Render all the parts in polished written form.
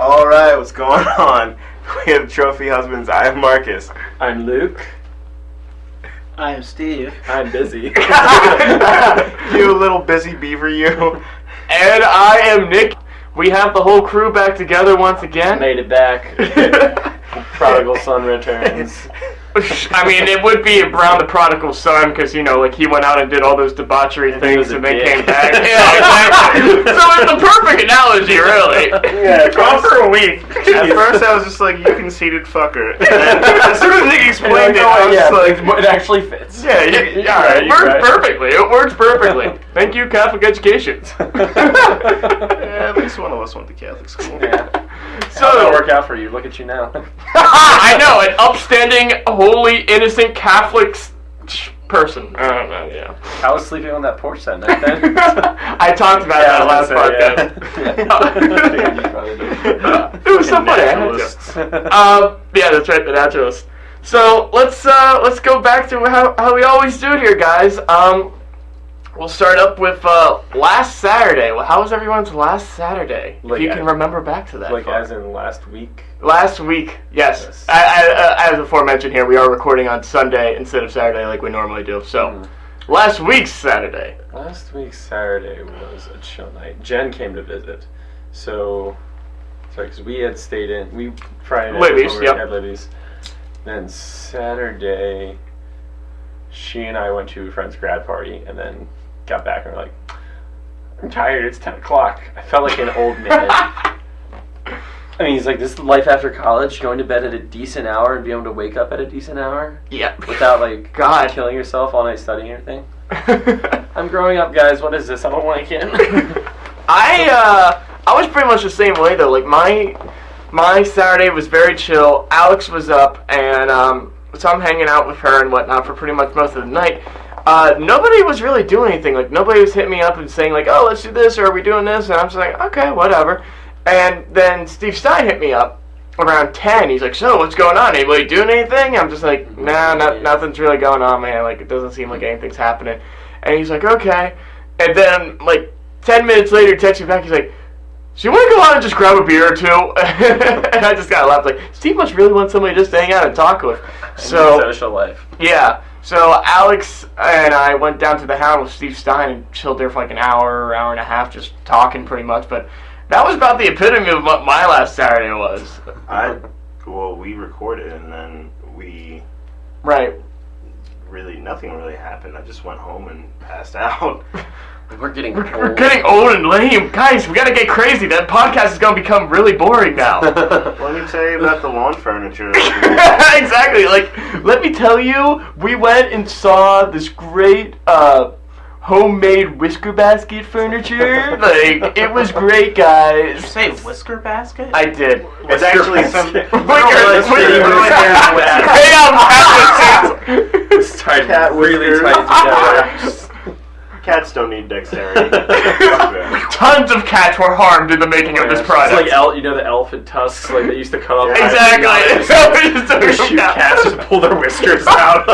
Alright, what's going on? We have Trophy Husbands. I am Marcus. I'm Luke. I am Steve. I'm busy. You little busy beaver, you. And I am Nick. We have the whole crew back together once again. Made it back. Prodigal son returns. I mean, it would be Brown the prodigal son, because, you know, like, he went out and did all those debauchery things and then came back. Yeah, exactly. So it's the perfect analogy, really. Yeah, Gone for a week. At first I was just like, you conceited fucker. And then as soon as Nick explained it, I was just like... It actually fits. Yeah, it works perfectly. It works perfectly. Thank you, Catholic education. Yeah, at least one of us went to Catholic school. Yeah. So it'll work out for you. Look at you now. I know, an upstanding, holy, innocent Catholic person. Yeah. I was sleeping on that porch that night then. I talked about that last podcast. It was so funny. Yeah, that's right, the naturalist. So let's go back to how we always do it here, guys. We'll start up with last Saturday. Well, how was everyone's last Saturday? Like, if you can remember back to that. Like as in last week? Last week, yes. As aforementioned here, we are recording on Sunday instead of Saturday like we normally do. So, last week's Saturday. Last week's Saturday was a chill night. Jen came to visit. So, sorry, because we had stayed in. Friday night Libby's, at Libby's. Then Saturday, she and I went to a friend's grad party, and then got back and we're like, I'm tired, it's 10 o'clock. I felt like an old man. I mean, he's like, this is life after college, going to bed at a decent hour and be able to wake up at a decent hour? Yeah. Without, like, killing yourself all night studying or anything? I'm growing up, guys. What is this? I don't like it. I was pretty much the same way, though. Like, my Saturday was very chill. Alex was up, and so I'm hanging out with her and whatnot for pretty much most of the night. Nobody was really doing anything. Like, nobody was hitting me up and saying, like, oh, let's do this, or are we doing this? And I'm just like, okay, whatever. And then Steve Stein hit me up around 10. He's like, so, what's going on? Anybody doing anything? I'm just like, nah, nothing's really going on, man. Like, it doesn't seem like anything's happening. And he's like, okay. And then, like, 10 minutes later, he texts me back. He's like, so you want to go out and just grab a beer or two? And I just got laughed. Like, Steve must really want somebody just to hang out and talk with. So social life. Yeah. So Alex and I went down to the Hound with Steve Stein and chilled there for like an hour and a half, just talking pretty much. But that was about the epitome of what my last Saturday was. We recorded and then we... Right. Nothing really happened. I just went home and passed out. We're getting old and lame. Guys, we gotta get crazy. That podcast is gonna become really boring now. Let me tell you about the lawn furniture. Exactly. Like, let me tell you, we went and saw this great homemade whisker basket furniture. Like, it was great, guys. Did you say whisker basket? I did. It's actually some... It's tied really tight together. Cats don't need dexterity. Tons of cats were harmed in the making of this product. It's like the elephant tusks, like they used to cut off. Exactly. So shoot cats just pull their whiskers out.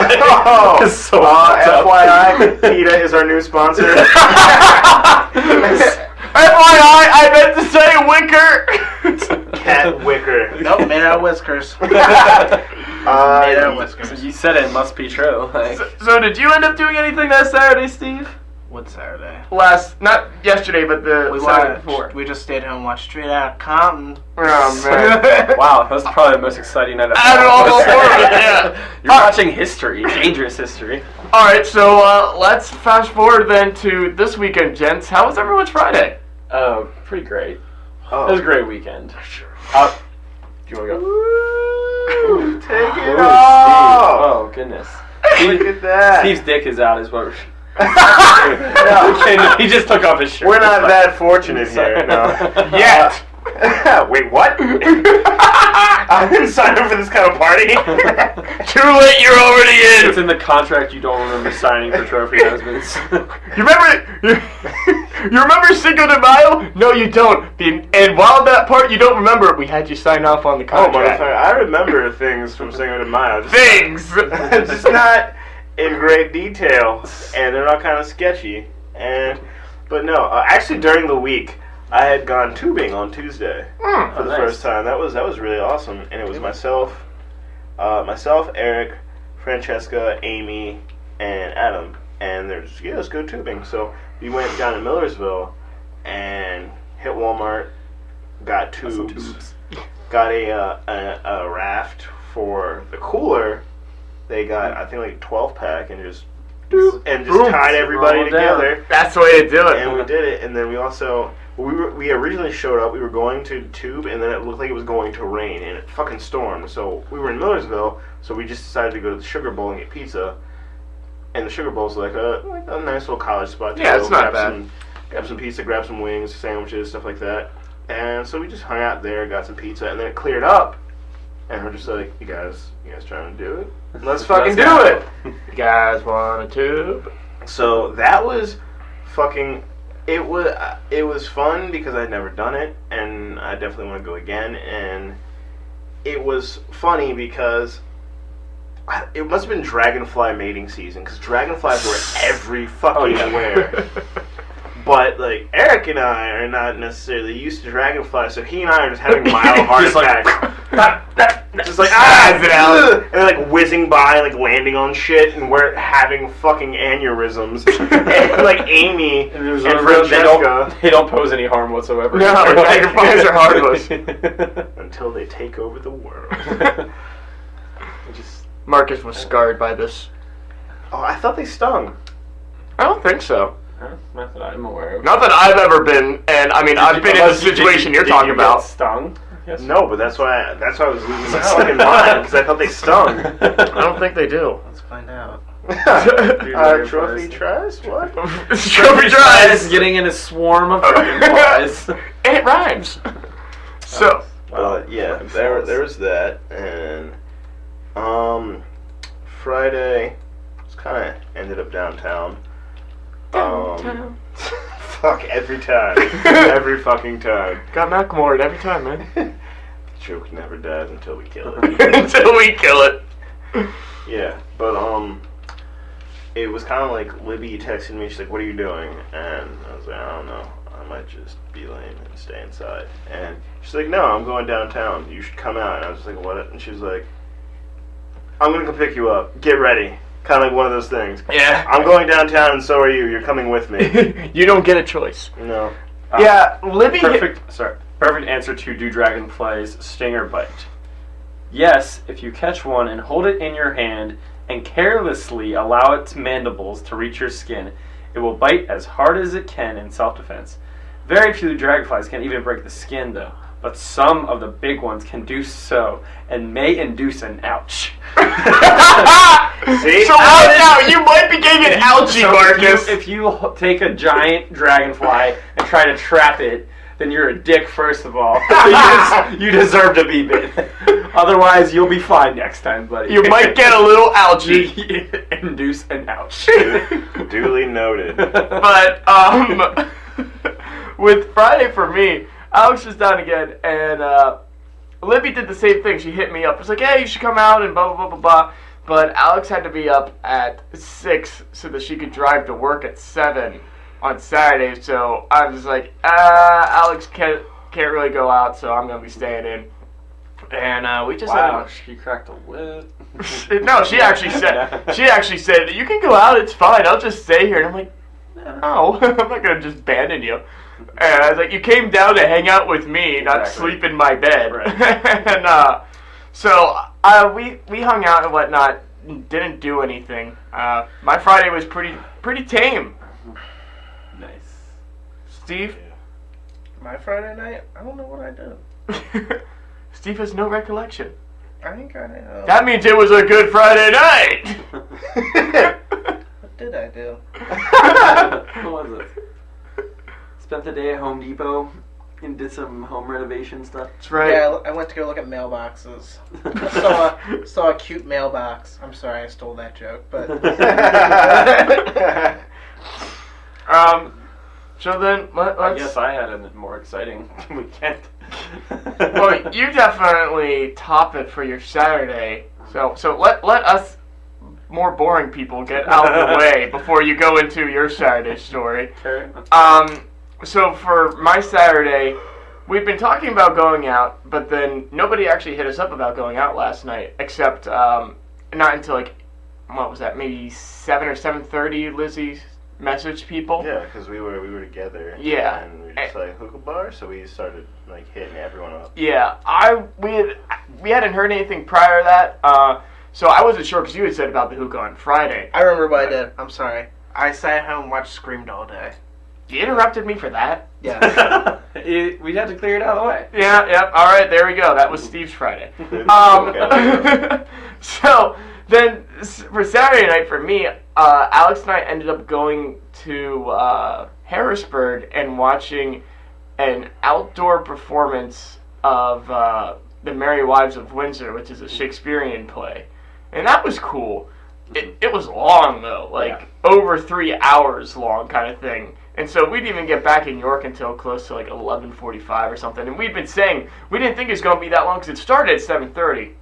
So FYI, PETA is our new sponsor. FYI, I meant to say wicker. Cat wicker. Nope, made out of whiskers. Made out of whiskers. You said it must be true. Like. So did you end up doing anything that Saturday, Steve? What Saturday? Not yesterday, but the Saturday before. We just stayed home and watched Straight Outta Compton. Oh, man. Wow, that was probably the most exciting night out of all four of it, yeah. You're watching history, dangerous history. Alright, so let's fast forward then to this weekend, gents. How was everyone's Friday? Oh, pretty great. Oh. It was a great weekend. Sure. Do you want to go? Woo, take it off! Steve. Oh, goodness. Look at that. Steve's dick is out, is what he just took off his shirt. We're not that fortunate here. No. Yet. Wait, what? I didn't sign up for this kind of party. Too late, you're already in. It's in the contract you don't remember signing for Trophy Husbands. You remember Cinco de Mayo? No, you don't. And while that part you don't remember, we had you sign off on the contract. Oh, motherfucker, I remember things from Cinco de Mayo. Just not in great detail, and they're all kind of sketchy. But no, actually during the week, I had gone tubing on Tuesday for the first time. That was really awesome, and it was myself, Eric, Francesca, Amy, and Adam, and they're just let's go tubing. So we went down to Millersville and hit Walmart, got tubes, got a raft for the cooler. They got I think like 12-pack and just tied everybody together. That's the way to do it. And we did it, and then we also. We originally showed up, we were going to tube, and then it looked like it was going to rain, and it fucking stormed. So we were in Millersville, so we just decided to go to the Sugar Bowl and get pizza. And the Sugar Bowl's like a nice little college spot to go. It's not bad. Grab some pizza, grab some wings, sandwiches, stuff like that. And so we just hung out there, got some pizza, and then it cleared up. And we're just like, you guys trying to do it? Let's fucking do it! You guys want a tube? So that was fucking... It was fun because I'd never done it, and I definitely want to go again. And it was funny because it must have been dragonfly mating season, because dragonflies were every fucking where. But like Eric and I are not necessarily used to dragonflies, so he and I are just having mild heart attacks. Just like and they're like whizzing by, like landing on shit, and we're having fucking aneurysms. And like Amy and Francesca, they don't pose any harm whatsoever. No, dragonflies are harmless until they take over the world. Marcus was scarred by this. Oh, I thought they stung. I don't think so. Not that I'm aware of. Not that I've ever been, and I mean I've been in the situation you're talking about. Stung? Yes. No, but that's why I was losing my fucking mind, because I thought they stung. I don't think they do. Let's find out. Trophy tries? What? Trophy tries! Getting in a swarm of dragonflies. And it rhymes. So, yeah, there was that, and Friday just kind of ended up downtown. Fuck, every time. Every fucking time. Got Macklemore every time, man. The joke never dies until we kill it. Until we kill it. Yeah, but it was kind of like Libby texted me, she's like, what are you doing? And I was like, I don't know. I might just be lame and stay inside. And she's like, no, I'm going downtown. You should come out. And I was just like, what? And she was like, I'm going to come pick you up. Get ready. Kind of like one of those things. Yeah. I'm going downtown and so are you. You're coming with me. You don't get a choice. No. Yeah, Libby... Perfect answer to do dragonflies sting or bite. Yes, if you catch one and hold it in your hand and carelessly allow its mandibles to reach your skin, it will bite as hard as it can in self-defense. Very few dragonflies can even break the skin, though, but some of the big ones can do so and may induce an ouch. See? So right now, you might be getting an ouchie, Marcus. If you take a giant dragonfly and try to trap it, then you're a dick, first of all. You deserve to be bitten. Otherwise, you'll be fine next time, buddy. You might get a little ouchie. Induce an ouch. Duly noted. But, with Friday for me, Alex was down again, and Libby did the same thing. She hit me up. It's like, hey, you should come out, and blah, blah, blah, blah, blah. But Alex had to be up at 6 so that she could drive to work at 7 on Saturday. So I was just like, Alex can't really go out, so I'm going to be staying in. And we just she cracked a whip. No, she actually said, you can go out, it's fine, I'll just stay here. And I'm like, no, I'm not going to just abandon you. And I was like, you came down to hang out with me, not sleep in my bed. Right. And so we hung out and whatnot, didn't do anything. My Friday was pretty tame. Nice. Steve? My Friday night? I don't know what I did. Steve has no recollection. I think I know. That means it was a good Friday night! What did I do? What was it? Spent the day at Home Depot and did some home renovation stuff. That's right. Yeah, I went to go look at mailboxes. saw a cute mailbox. I'm sorry I stole that joke, but... So then, let's... I guess I had a more exciting weekend. Well, you definitely top it for your Saturday. So let us more boring people get out of the way before you go into your Saturday story. Okay. so for my Saturday, we've been talking about going out, but then nobody actually hit us up about going out last night, except not until like, what was that, maybe 7 or 7:30. Lizzie messaged people. Yeah, because we were together. Yeah. And we were just like hookah bar, so we started like hitting everyone up. Yeah, we hadn't heard anything prior to that, so I wasn't sure because you had said about the hookah on Friday. I remember what I did. I'm sorry. I sat at home and watched Screamed all day. You interrupted me for that? Yeah. We had to clear it out of the way. Yeah, all right, there we go. That was Steve's Friday. So then for Saturday night for me, Alex and I ended up going to Harrisburg and watching an outdoor performance of The Merry Wives of Windsor, which is a Shakespearean play. And that was cool. It was long, though, like over 3 hours long kind of thing. And so we didn't even get back in York until close to like 11:45 or something. And we'd been saying we didn't think it was going to be that long because it started at 7:30.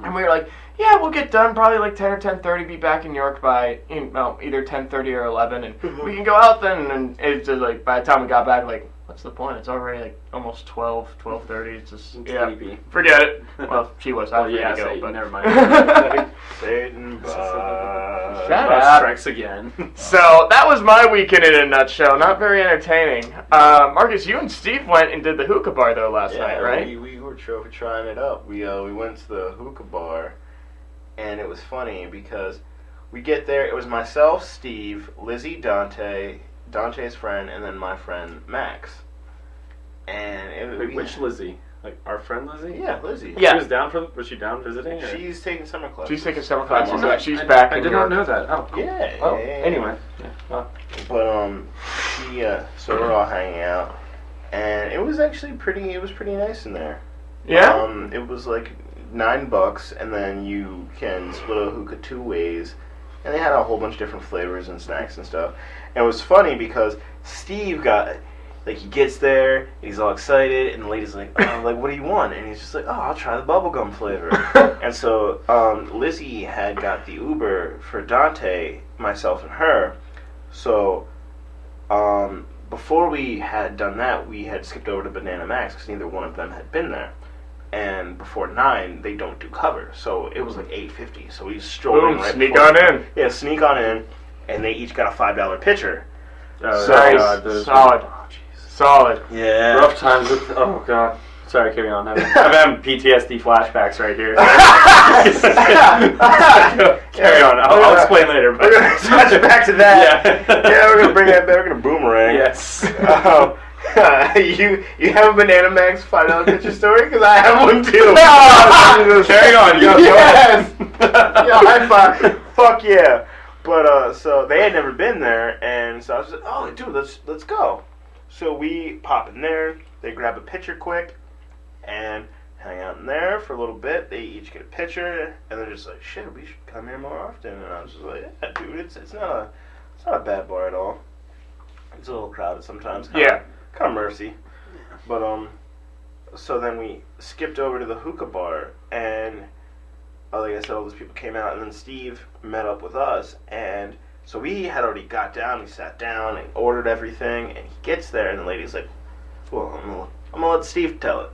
And we were like, yeah, we'll get done probably like 10 or 10:30, be back in York by either 10:30 or 11, and we can go out then. And it's just like, by the time we got back, like, what's the point? It's already like almost 12:30. It's just, sleepy. Forget it. Well, she was. I was ready to go, but never mind. Satan, Shut Bus up. strikes again. So that was my weekend in a nutshell. Not very entertaining. Marcus, you and Steve went and did the hookah bar though last night, right? We were trying it up. We went to the hookah bar, and it was funny because we get there. It was myself, Steve, Lizzie, Dante's friend, and then my friend Max. And Wait, which Lizzie? Like our friend Lizzie? Yeah, Lizzie. Yeah. She was down was she down visiting? Or? She's taking summer classes. She's taking summer classes. Oh, nice. She's back. I in did York. not know that. Oh, cool. Yeah. Well, yeah. anyway. Yeah. Well. But she so we're all hanging out, and it was actually pretty nice in there. Yeah. It was like $9, and then you can split a hookah 2 ways, and they had a whole bunch of different flavors and snacks and stuff. And it was funny because Steve got, like, he gets there, and he's all excited, and the lady's like, oh, like, what do you want? And he's just like, oh, I'll try the bubblegum flavor. And so Lizzie had got the Uber for Dante, myself, and her. So before we had done that, we had skipped over to Banana Max because neither one of them had been there. And before 9, they don't do cover, so it was like $8.50. So we strolled in right sneak before. on in. Yeah, sneak on in, and they each got a $5 pitcher. Oh, Nice. Solid. Solid. Yeah. Rough times with. Oh god. Sorry, carry on. I'm having PTSD flashbacks right here. Carry on. I'll explain later. But We're gonna touch back to that. Yeah. We're gonna bring that back. We're gonna boomerang. Yes. You have a Banana Max $5 pitcher story? Because I have one too. Carry on. Yo, Yes. Yo, high five. Fuck yeah. But so they had never been there, and so I was like, oh, dude, let's go. So we pop in there. They grab a pitcher quick, and hang out in there for a little bit. They each get a pitcher, and they're just like, shit, we should come here more often. And I was just like, yeah, dude, it's not a bad bar at all. It's a little crowded sometimes. Kind of mercy. But so then we skipped over to the hookah bar, and like I said, all those people came out, and then Steve met up with us, and so we had already got down. We sat down and ordered everything, and he gets there, and the lady's like, well, I'm gonna let Steve tell it.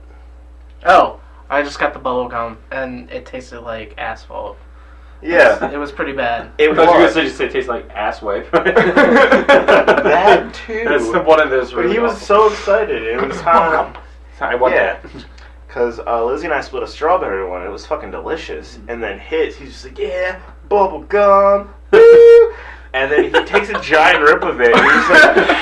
Oh, I just got the bubble gum, and it tasted like asphalt. Yeah. It was pretty bad. It I thought you were was. going to say it tastes like ass wipe. That too. That's one of those. But Really he was awful. so excited. It was I want yeah. that. Because Lizzie and I split a strawberry one. It was fucking delicious. And then he's just like, yeah, bubble gum. Woo. And then he takes a giant rip of it. And he's like,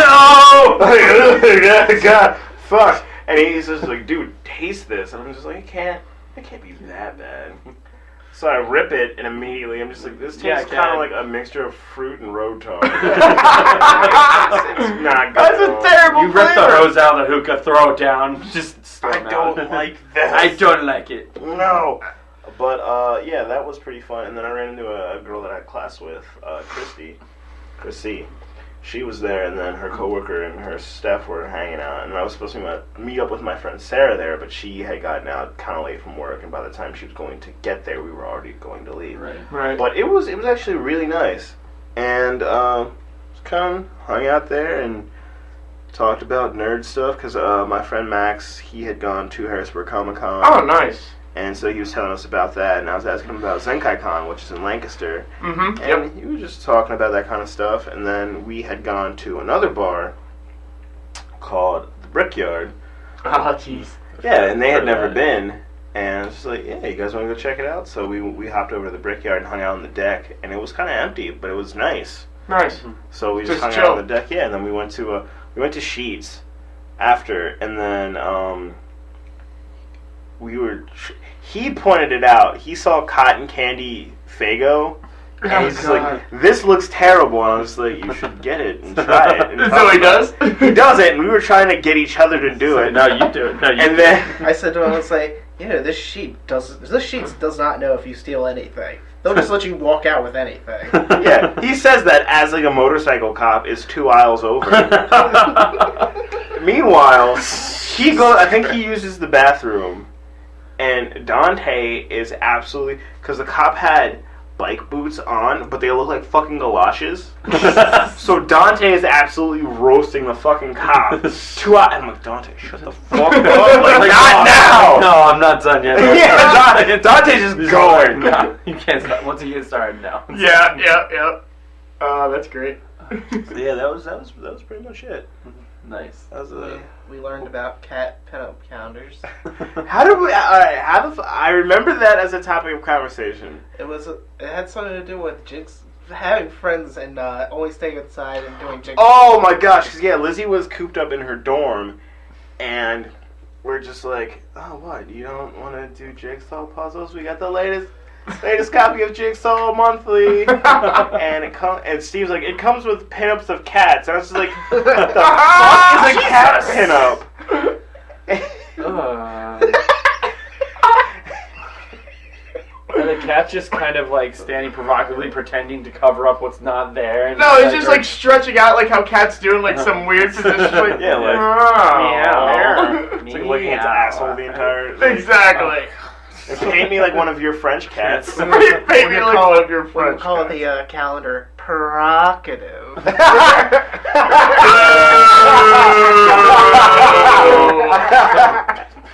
no! God, fuck. And he's just like, dude, taste this. And I'm just like, it can't be that bad. So I rip it, and immediately I'm just like, this tastes kind of like a mixture of fruit and road tar. It's not good. That's a terrible You rip the flavor. hose out of the hookah, throw it down, just throw I it don't out. like this. I don't like it. No. But, yeah, that was pretty fun. And then I ran into a girl that I had class with, Chrissy. She was there, and then her coworker and her staff were hanging out. And I was supposed to meet up with my friend Sarah there, but she had gotten out kind of late from work. And by the time she was going to get there, we were already going to leave. Right. Right. But it was actually really nice. And it's Con, hung out there and talked about nerd stuff because my friend Max, he had gone to Harrisburg Comic Con. Oh, nice. And so he was telling us about that, and I was asking him about Zenkai Con, which is in Lancaster. Mm-hmm. And he was just talking about that kind of stuff, and then we had gone to another bar called the Brickyard. Oh, jeez. Yeah, and they had never been, and I was just like, yeah, you guys want to go check it out? So we hopped over to the Brickyard and hung out on the deck, and it was kind of empty, but it was nice. Nice. So we just hung chill. out on the deck, yeah, and then we went to Sheets after, and then he pointed it out. He saw Cotton Candy Faygo, and he's just like, this looks terrible. And I was like, you should get it and try it. And So he does? He does it, and we were trying to get each other to do it. No, you do it. No, you And then I said to him, I was like, this sheet does not know if you steal anything. They'll just let you walk out with anything. yeah, he says that as like a motorcycle cop is 2 aisles over. Meanwhile, he goes. I think he uses the bathroom, and Dante is absolutely, because the cop had bike boots on, but they look like fucking galoshes. So Dante is absolutely roasting the fucking cop. I'm like, Dante, shut the fuck up! Like, not now. No, I'm not done yet. Yeah, Dante's just going. No, you can't start. Once you get started now. Yeah. That's great. So yeah, that was pretty much it. Nice. That was We learned about cat pinup counters. How did we? All right, I remember that as a topic of conversation. It had something to do with having friends and only staying inside and doing jigsaw. Oh my gosh, because yeah, Lizzie was cooped up in her dorm, and we're just like, oh what? You don't want to do jigsaw puzzles? We got the latest copy of Jigsaw Monthly, and Steve's like, it comes with pinups of cats. And I was just like, the fuck is a cat pinup? And the cat's just kind of like standing provocatively, pretending to cover up what's not there. And No, he's just like stretching out like how cats do in like some weird position. Like, Yeah, like, meow. It's like looking at its asshole the entire. Exactly. Paint me like one of your French cats. Paint me like one of your We French call cats. the calendar provocative.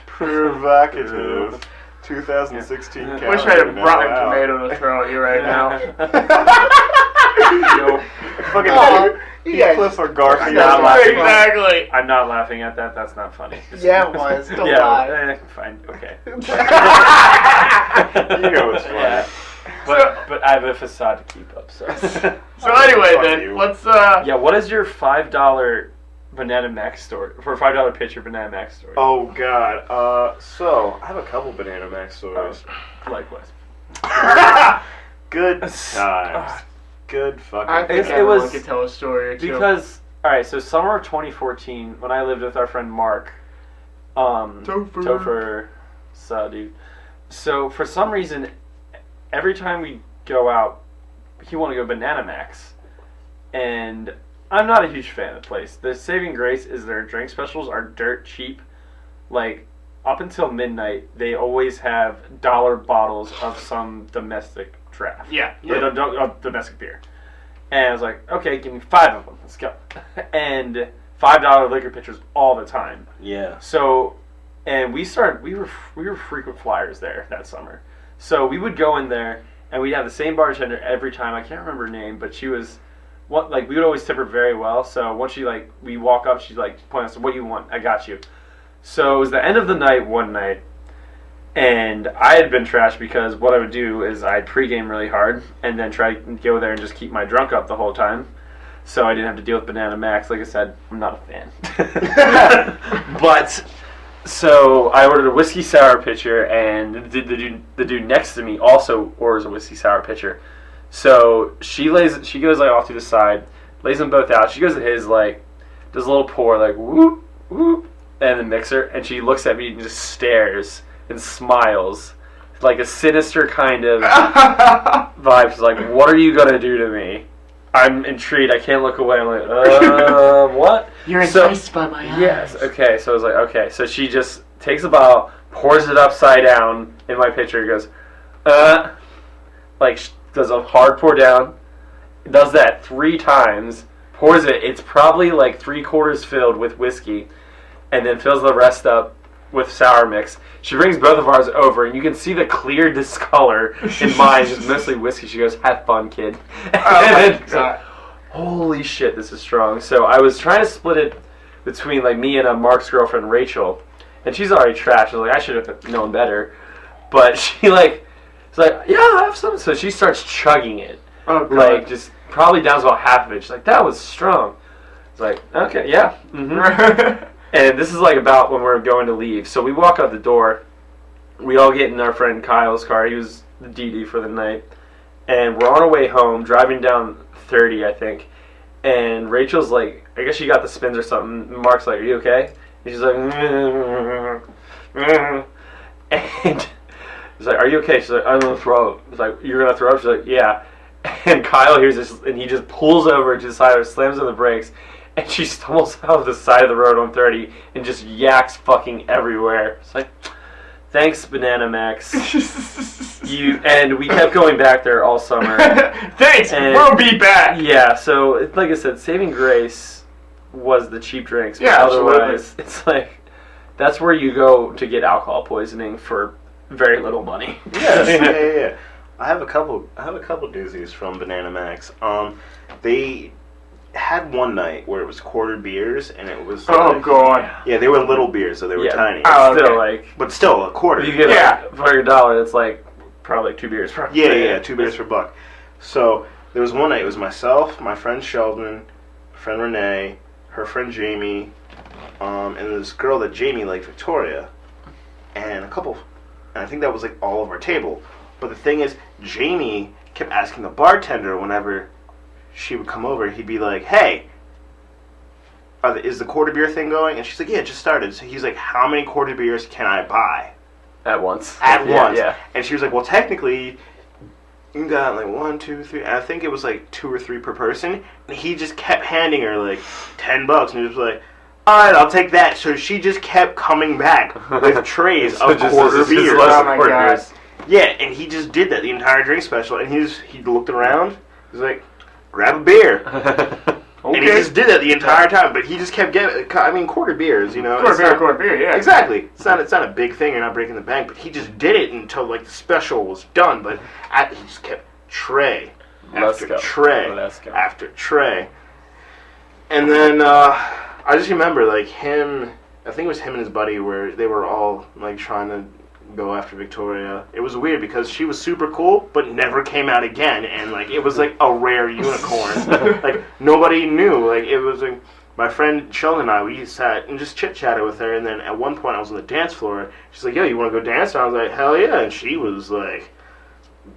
Provocative. 2016 calendar. Wish I had a now rotten out. tomato to throw at you right now. Yo, fucking you guys- Cliff or Garfield. not laughing. Exactly. I'm not laughing at that. That's not funny. Yeah, it was. Don't lie. Fine. Okay. You know it's funny. Yeah. But I have a facade to keep up. So. So anyway, Fuck then you. let's. Yeah. What is your $5 Banana Max story for a $5 picture Banana Max story? Oh god. So I have a couple Banana Max stories. Likewise. Good times. Good fucking. I think It everyone was- could tell a story or two. Because so summer of 2014, when I lived with our friend Mark, Topher, dude. So for some reason, every time we go out, he wanted to go Banana Max, and I'm not a huge fan of the place. The saving grace is their drink specials are dirt cheap. Like up until midnight, they always have dollar bottles of some domestic draft. Yeah. Domestic beer. And I was like, okay, give me 5 of them. Let's go. And $5 liquor pitchers all the time. Yeah. So, and we were frequent flyers there that summer. So we would go in there, and we'd have the same bartender every time. I can't remember her name, but she was, we would always tip her very well. So once we walk up, she's like, point us, what do you want? I got you. So it was the end of the night one night, and I had been trashed because what I would do is I'd pregame really hard and then try to go there and just keep my drunk up the whole time. So I didn't have to deal with Banana Max. Like I said, I'm not a fan. But, so I ordered a whiskey sour pitcher, and the dude next to me also orders a whiskey sour pitcher. So she goes like off to the side, lays them both out. She goes at his, like, does a little pour, like, whoop, whoop, and the mixer, and she looks at me and just stares and smiles, like a sinister kind of vibe. She's like, what are you going to do to me? I'm intrigued. I can't look away. I'm like, what? You're enticed by my eyes. Yes. Okay. So I was like, okay. So she just takes a bottle, pours it upside down in my pitcher, goes, like, does a hard pour down, does that 3 times, pours it. It's probably like 3/4 filled with whiskey, and then fills the rest up with sour mix. She brings both of ours over, and you can see the clear discolor in mine. It's mostly whiskey. She goes, "Have fun, kid." Oh my God. Holy shit, this is strong. So I was trying to split it between like me and Mark's girlfriend Rachel, and she's already trashed. I was like, I should have known better, but she's like, yeah, I'll have some. So she starts chugging it, like just probably downs about half of it. She's like, that was strong. It's like, okay, yeah. Mm-hmm. And this is like about when we're going to leave. So we walk out the door. We all get in our friend Kyle's car. He was the DD for the night, and we're on our way home, driving down 30, I think. And Rachel's like, I guess she got the spins or something. Mark's like, are you okay? And she's like, and he's like, are you okay? She's like, I'm gonna throw up. He's like, you're gonna throw up? She's like, yeah. And Kyle hears this, and he just pulls over to the side of her, slams on the brakes, and she stumbles out of the side of the road on 30 and just yaks fucking everywhere. It's like, thanks, Banana Max. And we kept going back there all summer. Thanks, and we'll be back. Yeah, so like I said, saving grace was the cheap drinks. But Yeah, otherwise, absolutely. it's like that's where you go to get alcohol poisoning for very little money. Yeah. I have a couple doozies from Banana Max. They had one night where it was quarter beers, and it was Oh God. yeah, they were little beers, so they were tiny. Oh, Still, okay. like, But still, a quarter. if you get like, for your $1, it's like probably like 2 beers. Yeah, 2 beers for a buck. So there was one night. It was myself, my friend Sheldon, friend Renee, her friend Jamie, and this girl that Jamie liked, Victoria, and a couple. And I think that was like all of our table. But the thing is, Jamie kept asking the bartender whenever she would come over. He'd be like, "Hey, is the quarter beer thing going?" And she's like, "Yeah, it just started." So he's like, "How many quarter beers can I buy?" At once. At once. Yeah. And she was like, well, technically, you got like 1, 2, 3. And I think it was like 2 or 3 per person. And he just kept handing her like $10, and he was like, all right, I'll take that. So she just kept coming back with trays of quarter beers. Oh my God. Yeah, and he just did that the entire drink special. And he looked around. He's like, grab a beer. And he just did that the entire time, but he just kept getting. I mean, quarter beers, you know. Quarter beer, yeah. Exactly. It's not a big thing. You're not breaking the bank, but he just did it until like the special was done. But he just kept tray after tray after tray, and then I just remember like him. I think it was him and his buddy where they were all like trying to go after Victoria. It was weird because she was super cool, but never came out again, and like it was like a rare unicorn. Like nobody knew. Like it was like my friend Sheldon and I. We sat and just chit chatted with her, and then at one point I was on the dance floor. She's like, "Yo, you want to go dance?" And I was like, "Hell yeah!" And she was like,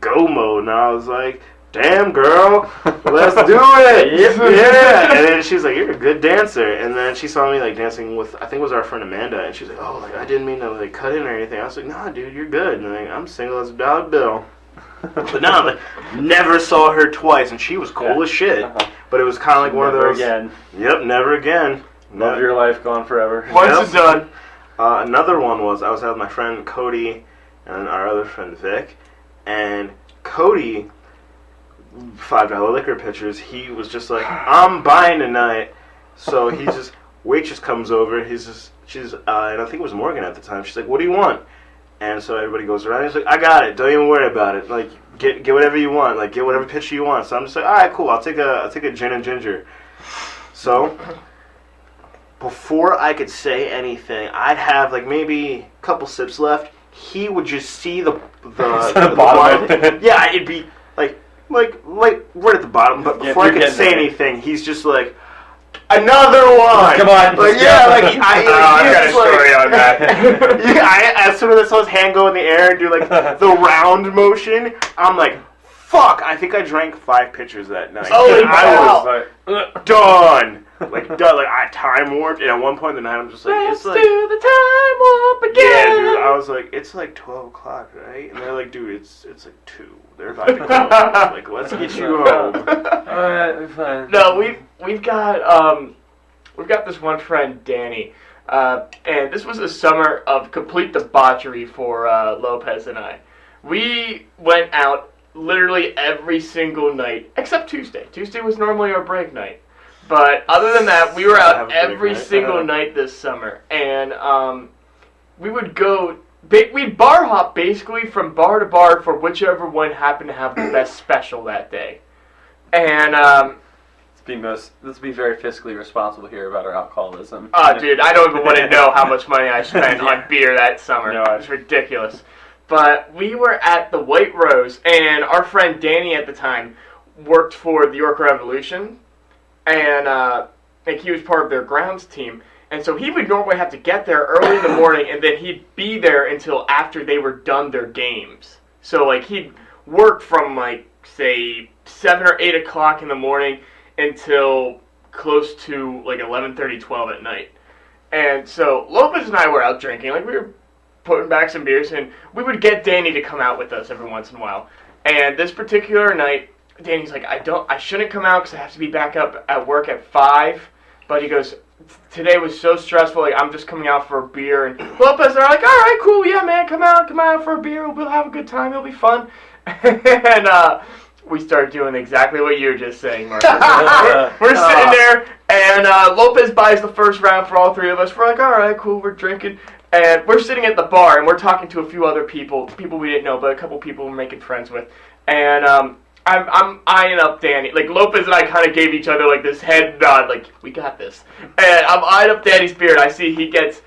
"Go mode," and I was like, damn girl, let's do it. Yeah. And then she was like, you're a good dancer. And then she saw me like dancing with, I think it was our friend Amanda, and she was like, oh, like I didn't mean to like cut in or anything. I was like, nah dude, you're good. And like, I'm single as a dollar bill. But no, like never saw her twice, and she was cool as shit. But it was kind of like one of those again. Yep, never again. Love your life, gone forever. Once it's done. Another one was I was out with my friend Cody and our other friend Vic, and Cody, $5 liquor pitchers, he was just like, I'm buying tonight. So he just, waitress comes over, she's and I think it was Morgan at the time, she's like, what do you want? And so everybody goes around, he's like, I got it, don't even worry about it, like, get whatever you want, like, get whatever pitcher you want. So I'm just like, alright, cool, I'll take a gin and ginger. So, before I could say anything, I'd have like maybe a couple sips left, he would just see the bottom. Yeah, it'd be like right at the bottom, but before I could say anything, he's just like, another one! Come on. Like, yeah, like, I've got a story on that. Yeah, as soon as I saw his hand go in the air and do like the round motion, I'm like, fuck, I think I drank 5 pitchers that night. Holy I cow. was like, done. Like, done. Like, I time warped, and at one point in the night, I'm just like, Let's it's like, do the time warp again. yeah, dude, I was like, it's like 12 o'clock, right? And they're like, dude, it's like 2. They're about to go. Like, let's get you home. Alright, fine. No, we've got this one friend, Danny, and this was the summer of complete debauchery for Lopez and I. We went out literally every single night, except Tuesday. Tuesday was normally our break night. But other than that, we were Have out a pretty every night. single night this summer, and we would go. We'd bar hop basically from bar to bar for whichever one happened to have the best special that day. And Let's be very fiscally responsible here about our alcoholism. dude, I don't even want to know how much money I spent on beer that summer. No, It's ridiculous. But we were at the White Rose, and our friend Danny at the time worked for the York Revolution, and like he was part of their grounds team. And so he would normally have to get there early in the morning, and then he'd be there until after they were done their games. So like he'd work from like say 7 or 8 o'clock in the morning until close to like 11:30, 12 at night. And so Lopez and I were out drinking, like we were putting back some beers, and we would get Danny to come out with us every once in a while. And this particular night, Danny's like, I shouldn't come out because I have to be back up at work at 5. But he goes, today was so stressful, like I'm just coming out for a beer. And Lopez are like, all right, cool, yeah, man, come out for a beer. We'll have a good time. It'll be fun. And we started doing exactly what you were just saying, Marcus. We're sitting there, and Lopez buys the first round for all three of us. We're like, all right, cool, we're drinking. And we're sitting at the bar, and we're talking to a few other people we didn't know, but a couple people we're making friends with. And I'm eyeing up Danny. Like, Lopez and I kind of gave each other, like, this head nod, like, we got this. And I'm eyeing up Danny's beer, and I see he gets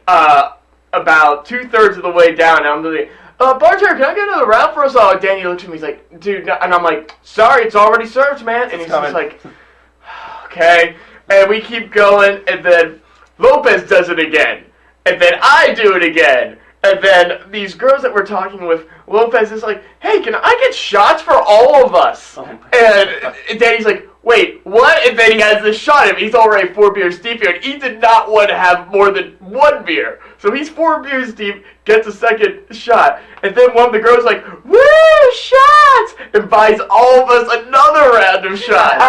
about 2/3 of the way down, and I'm like, bartender, can I get another round for us all? And Danny looks at me, he's like, dude, no. And I'm like, sorry, it's already served, man. And he's just like, okay. And we keep going, and then Lopez does it again. And then I do it again. And then these girls that we're talking with, Lopez is like, hey, can I get shots for all of us? And Danny's like, wait, what? And then he has this shot of him. He's already 4 beers deep here, and he did not want to have more than 1 beer. So he's 4 beers deep, gets a second shot, and then one of the girls is like, woo, shots! And buys all of us another round of shots.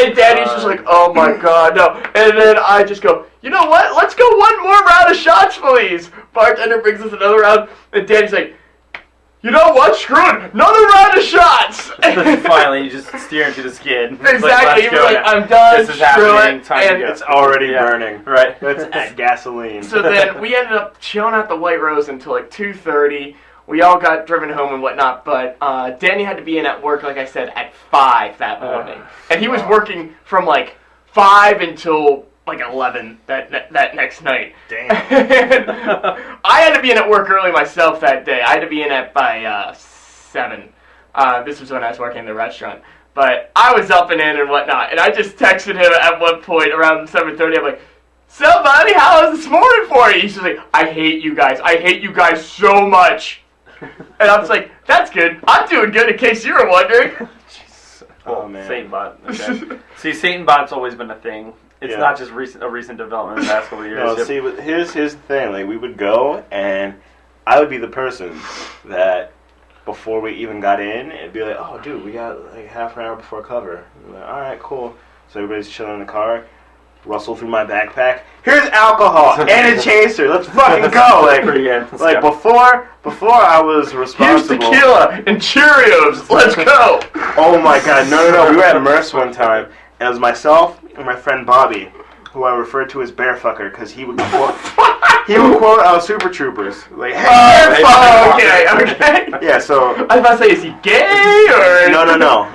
And Danny's just like, oh my god, no. And then I just go, you know what? Let's go 1 more round of shots, please. Bartender brings us another round, and Danny's like, you know what? Screw it. Another round of shots. Finally, you just steer into the skid. Exactly. He was like, I'm done. This is happening. Time to go. It's already burning. Right. It's at gasoline. So then we ended up chilling at the White Rose until like 2:30. We all got driven home and whatnot, but Danny had to be in at work, like I said, at 5 that morning. And he was working from like 5 until like 11 that next night. Damn. And I had to be in at work early myself that day. I had to be in at by 7. This was when I was working in the restaurant. But I was up and in and whatnot, and I just texted him at one point around 7:30. I'm like, so buddy, how was this morning for you? He's just like, I hate you guys. I hate you guys so much. And I was like, that's good. I'm doing good in case you were wondering. Oh, man. Satan bot. Okay. See, Satan bot's always been a thing. It's not just a recent development in the last couple of years. No, see, but here's the thing. Like, we would go, and I would be the person that before we even got in, it'd be like, oh, dude, we got like half an hour before cover. I'm like, all right, cool. So everybody's chilling in the car. Rustle through my backpack. Here's alcohol and a chaser. Let's fucking go. Like before I was responsible. Here's tequila and Cheerios. Let's go. Oh my god, no. We were at Merce one time, and it was myself and my friend Bobby, who I referred to as Bearfucker, because he would quote Super Troopers. Like, hey, okay. Yeah, so I was about to say, is he gay or? No.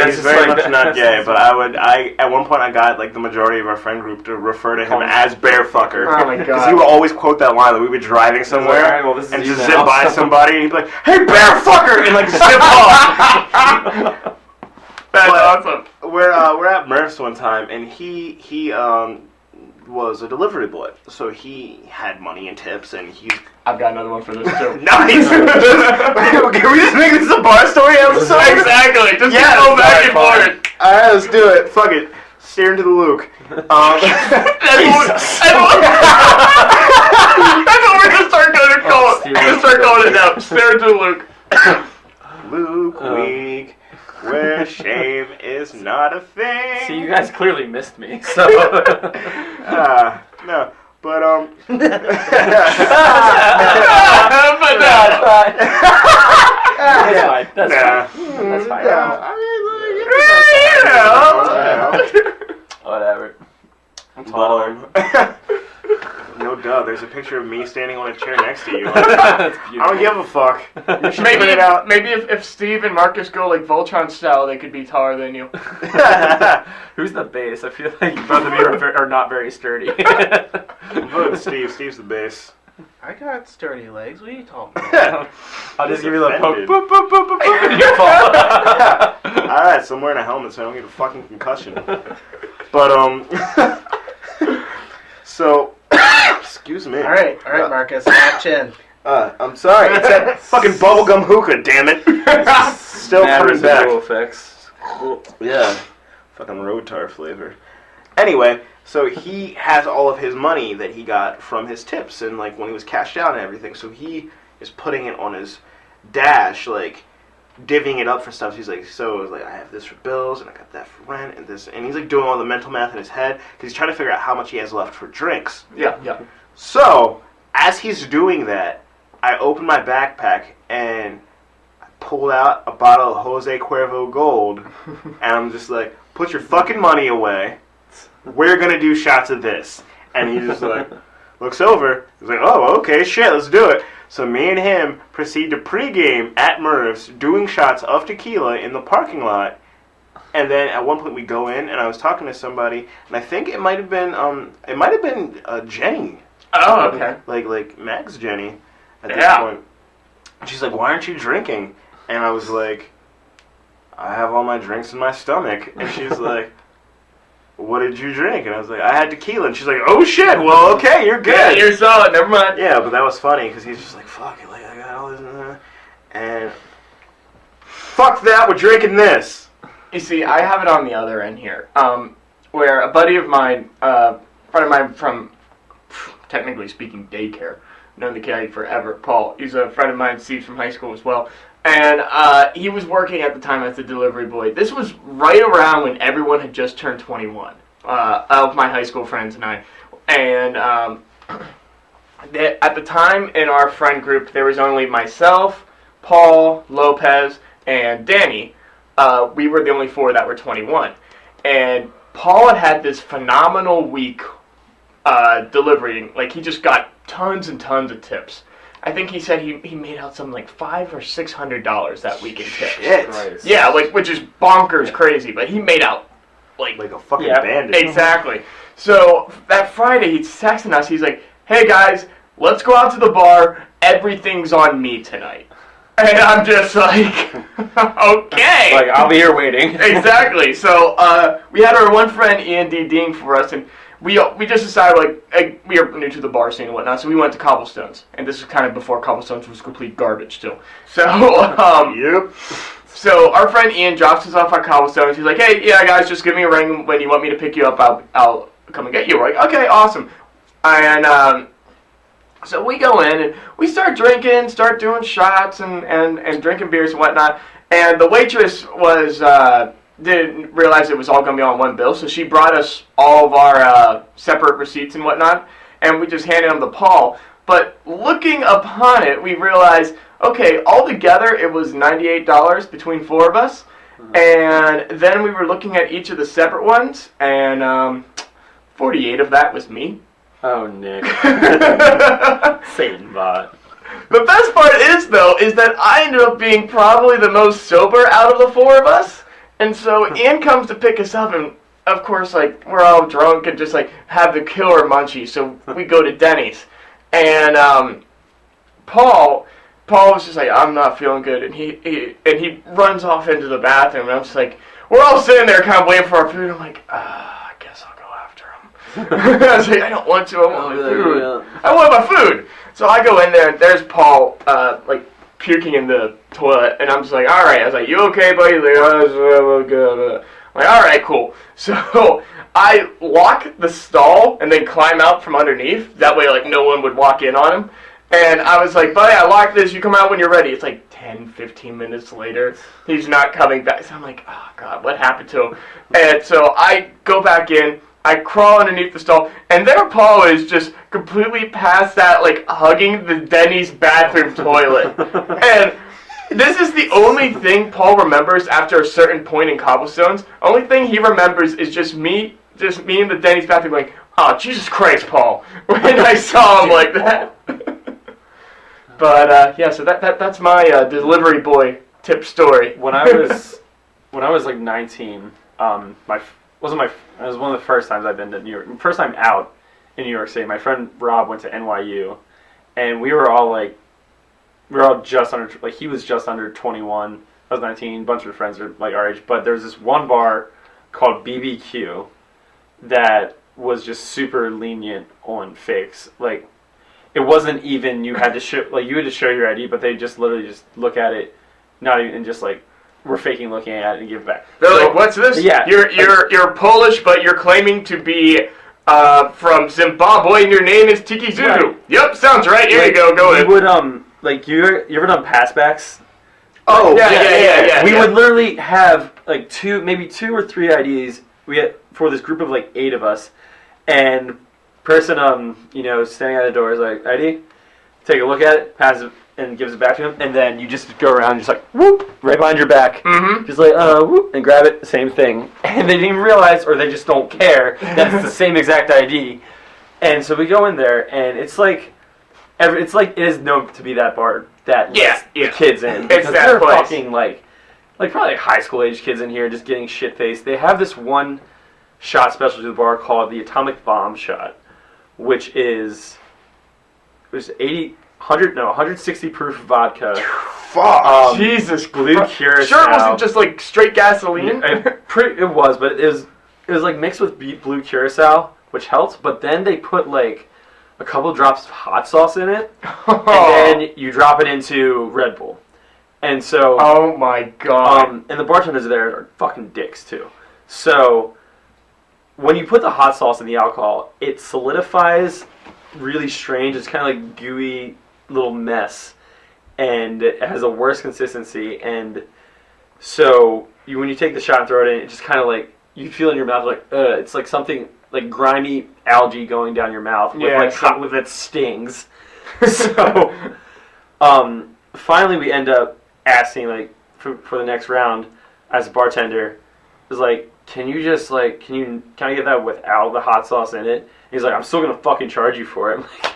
He's very much not gay. But I at one point I got like the majority of our friend group to refer to him as Bearfucker. Oh my god. Because he would always quote that line. Like, we'd be driving somewhere and just zip by somebody, and he'd be like, "Hey, Bearfucker," and like zip off. That's awesome. We're at Murph's one time, and he was a delivery boy, so he had money and tips, and he's. I've got another one for this too. Nice. Can we just make this a bar story episode? Exactly. Just go back and forth. All right, let's do it. Fuck it. Steer into the Luke. That's what we're gonna start going to call it. We're gonna start calling it now. Steer into the Luke. Luke Week, where shame is not a thing. See, you guys clearly missed me. So. No. But but That's fine. That's fine. I mean, like, Whatever. I'm But, taller. no duh, there's a picture of me standing on a chair next to you. That's I beautiful. don't give a fuck. You should Maybe print it out. maybe if Steve and Marcus go like Voltron style, they could be taller than you. Who's the base? I feel like both of you are not very sturdy. I'm voting Steve. Steve's the base. I got sturdy legs. What are you talking about? I'll just give you the poke. Offended. Boop, boop, boop, boop, boop, and you fall. Alright, so I'm wearing a helmet so I don't get a fucking concussion. But, so, excuse me. All right, Marcus, match in. I'm sorry. It's that fucking bubblegum hookah, damn it. It's still coming back. Effects. Yeah. Fucking road tar flavor. Anyway, so he has all of his money that he got from his tips and like when he was cashed out and everything. So he is putting it on his dash, like divvying it up for stuff. He's like, so it was like, I have this for bills and I got that for rent and this, and he's like doing all the mental math in his head because he's trying to figure out how much he has left for drinks. Yeah. So as he's doing that, I open my backpack and I pulled out a bottle of Jose Cuervo Gold, and I'm just like, put your fucking money away. We're gonna do shots of this. And he just like looks over. He's like, oh, okay, shit, let's do it. So me and him proceed to pregame at Merv's, doing shots of tequila in the parking lot. And then at one point we go in, and I was talking to somebody, and I think it might have been Jenny. Oh, okay. Like Mag's Jenny at this Yeah. point. And she's like, why aren't you drinking? And I was like, I have all my drinks in my stomach. And she's like, what did you drink? And I was like, I had tequila. And she's like, oh shit, well, okay, you're good. Yeah, you're solid. Never mind. Yeah, but that was funny because he's just like, fuck it, like, I got all this and fuck that, we're drinking this. You see, I have it on the other end here, where a buddy of mine, friend of mine from, technically speaking, daycare, known the guy forever, Paul. He's a friend of mine, Steve, from high school as well. And he was working at the time as a delivery boy. This was right around when everyone had just turned 21, of my high school friends and I. And at the time in our friend group, there was only myself, Paul, Lopez, and Danny. We were the only four that were 21. And Paul had this phenomenal week delivering. Like, he just got tons and tons of tips. I think he said he made out something like $500 or $600 that week in tips. Shit. Right. Yeah, like, which is bonkers crazy, but he made out like Like a fucking yeah, bandit. Exactly. So that Friday, he's texting us. He's like, "Hey guys, let's go out to the bar. Everything's on me tonight." And I'm just like, "Okay." Like, I'll be here waiting. Exactly. So we had our one friend Ian DDing for us, and we just decided like we are new to the bar scene and whatnot, so we went to Cobblestones, and this is kind of before Cobblestones was complete garbage too. So Yep. So our friend Ian drops us off at Cobblestones. He's like, "Hey, yeah, guys, just give me a ring when you want me to pick you up. I'll come and get you." We're like, "Okay, awesome." And so we go in and we start drinking, start doing shots and drinking beers and whatnot. And the waitress didn't realize it was all going to be on one bill, so she brought us all of our separate receipts and whatnot, and we just handed them to Paul. But looking upon it, we realized, okay, altogether it was $98 between four of us, and then we were looking at each of the separate ones, and 48 of that was me. Oh, Nick. Satan bot. The best part is that I ended up being probably the most sober out of the four of us. And so Ian comes to pick us up, and of course, like, we're all drunk and just like have the killer munchies. So we go to Denny's, and Paul was just like, "I'm not feeling good," and he runs off into the bathroom, and I'm just like, we're all sitting there kind of waiting for our food. I'm like, I guess I'll go after him. I was like, I don't want to. I want my food. Yeah. I want my food. So I go in there, and there's Paul, like, puking in the toilet, and I'm just like, all right. I was like, "You okay, buddy?" He's like, "Oh, good." I'm like, all right, cool. So I lock the stall and then climb out from underneath. That way, like, no one would walk in on him. And I was like, "Buddy, I locked this. You come out when you're ready." It's like 10, 15 minutes later. He's not coming back. So I'm like, oh, God, what happened to him? And so I go back in. I crawl underneath the stall, and there Paul is just completely past that, like, hugging the Denny's bathroom toilet. And this is the only thing Paul remembers after a certain point in Cobblestones. Only thing he remembers is just me just me in the Denny's bathroom going, oh, Jesus Christ, Paul, when I saw him like that. But, yeah, so that's my delivery boy tip story. When I was like 19, it was one of the first times I've been to New York. First time out in New York City. My friend Rob went to NYU, and we were all just under, like, he was just under 21. I was 19. A bunch of friends are like our age, but there's this one bar called BBQ that was just super lenient on fakes. Like, it wasn't even you had to show your ID, but they just literally just look at it, not even, and just like, we're faking looking at it and give it back. They're like, what's this? Yeah, you're Polish, but you're claiming to be from Zimbabwe, and your name is Tiki Zulu. Right. Yep, sounds right. Here you go. Go ahead. We would like you ever done passbacks? Oh yeah. We would literally have like maybe two or three IDs. We had for this group of like 8 of us, and person standing at the door is like, ID, take a look at it, pass it, and gives it back to him, and then you just go around and just like whoop right behind your back, just like whoop, and grab it, same thing, and they didn't even realize, or they just don't care that it's the same exact ID, and so we go in there, and it's like it is known to be that bar that lets the kids in. It's that place. Fucking like probably high school age kids in here just getting shit faced. They have this one shot special to the bar called the Atomic Bomb Shot, which is 160 proof vodka. Fuck. Jesus, blue curacao. Sure, it wasn't just like straight gasoline. It was, but it was like mixed with blue curacao, which helps. But then they put like a couple drops of hot sauce in it, and then you drop it into Red Bull. And so, oh my god! And the bartenders there are fucking dicks too. So when you put the hot sauce in the alcohol, it solidifies really strange. It's kind of like gooey little mess, and it has a worse consistency. And so when you take the shot and throw it in, it just kind of like you feel in your mouth like it's like something like grimy algae going down your mouth with its stings. So finally we end up asking like for the next round as a bartender is like, can I get that without the hot sauce in it? And he's like, I'm still gonna fucking charge you for it. I'm like,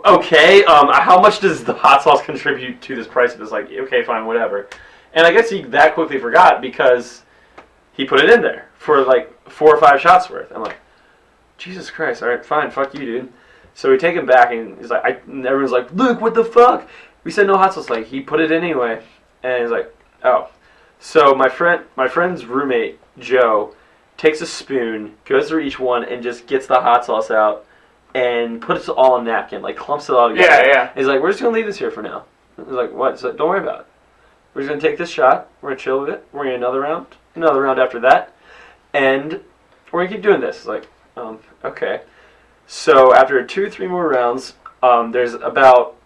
okay, how much does the hot sauce contribute to this price? And it's like, okay, fine, whatever. And I guess he that quickly forgot because he put it in there for like 4 or 5 shots worth. I'm like, Jesus Christ, all right, fine, fuck you, dude. So we take him back, and he's like, everyone's like, Luke, what the fuck? We said no hot sauce. Like, he put it in anyway, and he's like, oh. So my friend's roommate Joe takes a spoon, goes through each one, and just gets the hot sauce out and puts it all in a napkin, like clumps it all together. Yeah. He's like, we're just gonna leave this here for now. He's like, what? So don't worry about it. We're just gonna take this shot. We're gonna chill with it. We're gonna get another round after that, and we're gonna keep doing this. It's like, okay. So after 2 or 3 more rounds, there's about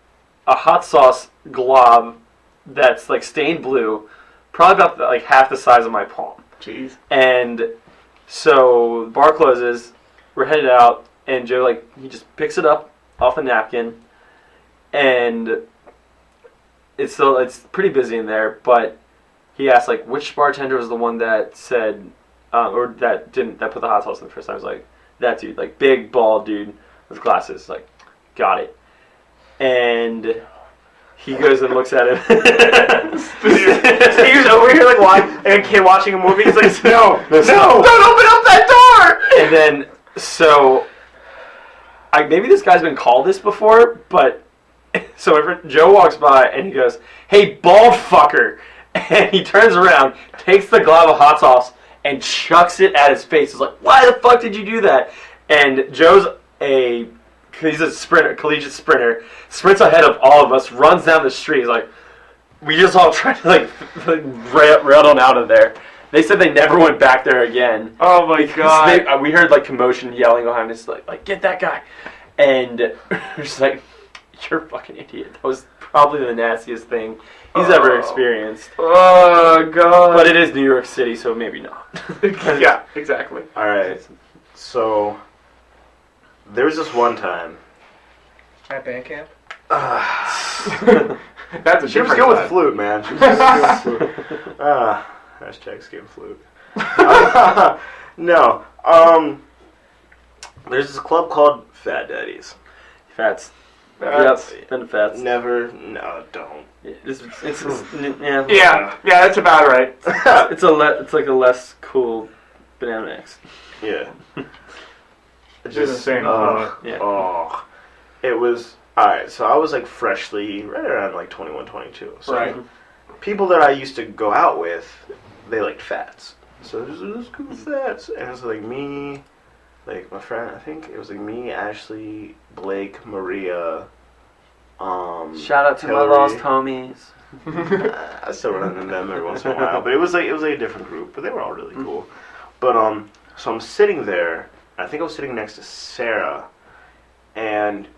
a hot sauce glob that's like stained blue, probably about like half the size of my palm. Jeez. And so the bar closes, we're headed out, and Joe he just picks it up off the napkin, and it's pretty busy in there. But he asked like which bartender was the one that said or that put the hot sauce in the first time. I was like, that dude, like big bald dude with glasses, like, got it. And he goes and looks at him. He was over here like a kid watching a movie. He's like, no, don't open up that door. And then so maybe this guy's been called this before, but so my friend Joe walks by and he goes, "Hey, bald fucker!" And he turns around, takes the glob of hot sauce, and chucks it at his face. He's like, "Why the fuck did you do that?" And Joe's he's a collegiate sprinter, sprints ahead of all of us, runs down the street. He's like, we just all tried to rail on out of there. They said they never went back there again. Oh my god! We heard commotion, yelling behind us, like get that guy. And we're just like, you're a fucking idiot. That was probably the nastiest thing he's ever experienced. Oh god! But it is New York City, so maybe not. Yeah, exactly. All right, so there was this one time at band camp. That's a she was good with flute, man. She was good with flute. Hashtag skin flute. No. There's this club called Fat Daddies. Fats. Yep. Been fats. Never. No, don't. Yeah. Yeah, that's about right. It's like a less cool banana mix. Yeah. Just the same. Yeah. Oh. It was... Alright, so I was like freshly, right around like 21, 22. So Right. people that I used to go out with, they liked fats. So there's this cool fats. And it was like me, like my friend, I think it was like me, Ashley, Blake, Maria, Shout out to Hillary. my lost homies. I still run into them every once in a while, but it was like a different group, but they were all really cool. But so I'm sitting there. I think I was sitting next to Sarah, and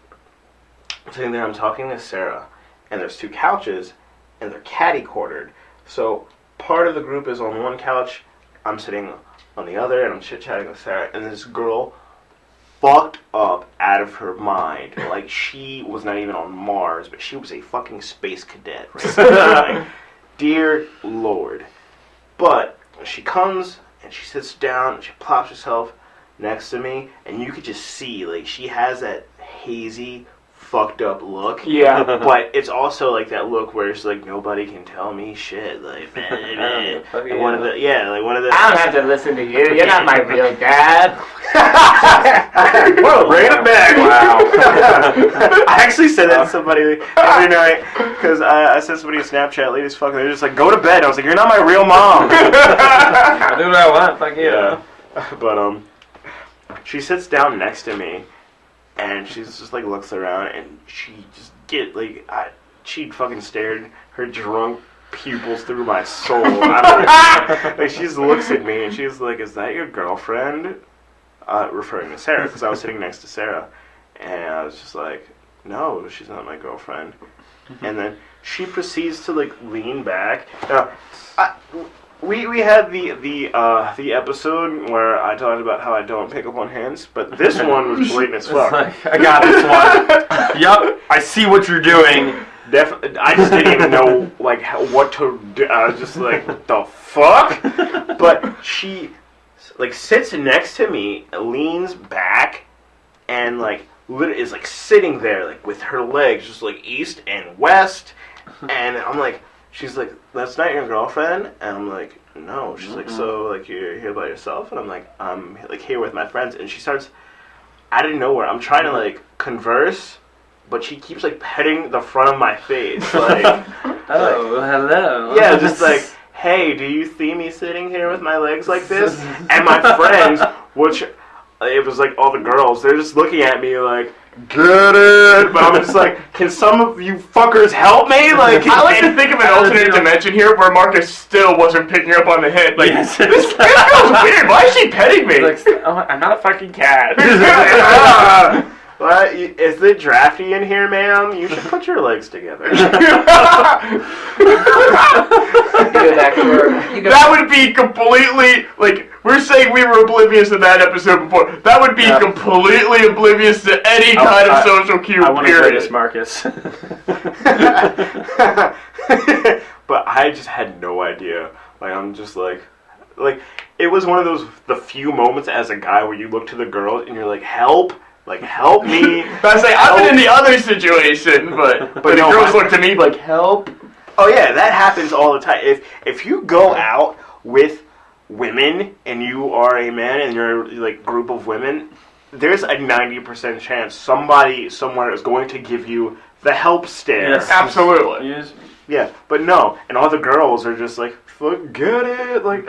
I'm sitting there. I'm talking to Sarah, and there's two couches, and they're catty-cornered. So part of the group is on one couch. I'm sitting on the other, and I'm chit-chatting with Sarah, and this girl fucked up out of her mind. Like, she was not even on Mars, but she was a fucking space cadet. Right? Like, dear Lord. But she comes, and she sits down, and she plops herself next to me, and you could just see, like, she has that hazy, fucked up look. Yeah. But it's also like that look where it's like, nobody can tell me shit. Like, like one of the, I don't have to listen to you. You're not my real dad. Whoa, bring it back. Wow. I actually said that to somebody every night because I sent somebody a Snapchat, ladies fucking, they're just like, go to bed. I was like, you're not my real mom. I do what I want. Fuck you. Yeah. But, she sits down next to me, and she's just like looks around, and she just she fucking stared her drunk pupils through my soul. Like, she just looks at me, and she's like, "Is that your girlfriend?" Referring to Sarah, because I was sitting next to Sarah, and I was just like, "No, she's not my girlfriend." And then she proceeds to like lean back. Now, we had the episode where I talked about how I don't pick up on hints, but this one was blatant as fuck. I got this one. Yup, I see what you're doing. Definitely, I just didn't even know like what to do. I was just like, what the fuck? But she like sits next to me, leans back, and like is like sitting there like with her legs just like east and west, and I'm like. She's like, that's not your girlfriend? And I'm like, no. She's like, so, like, you're here by yourself? And I'm like, I'm, like, here with my friends. And she starts, out of nowhere, I'm trying to, like, converse, but she keeps, like, petting the front of my face. Like, hello. Yeah, just like, hey, do you see me sitting here with my legs like this? And my friends, which, it was, like, all the girls, they're just looking at me like, get it! But I'm just like, can some of you fuckers help me? Like, I like to think of an alternate dimension here where Marcus still wasn't picking up on the hint. Like, Yes. this feels weird. Why is she petting me? Like, oh, I'm not a fucking cat. What? Is it drafty in here, ma'am? You should put your legs together. That would be completely, like, we're saying we were oblivious to that episode before. That would be completely oblivious to any kind of social cue, I want to hear period. this, Marcus. But I just had no idea. Like, I'm just like, it was one of those, the few moments as a guy where you look to the girl and you're like, help. Like, help me. But I say, I've been in the other situation, but the no, girls look to me like, help. Oh yeah, that happens all the time. If you go out with women and you are a man and you're like group of women, there's a 90% chance somebody somewhere is going to give you the help stare. Yes. Absolutely. Yes. Yeah, but no, and all the girls are just like, forget it, like,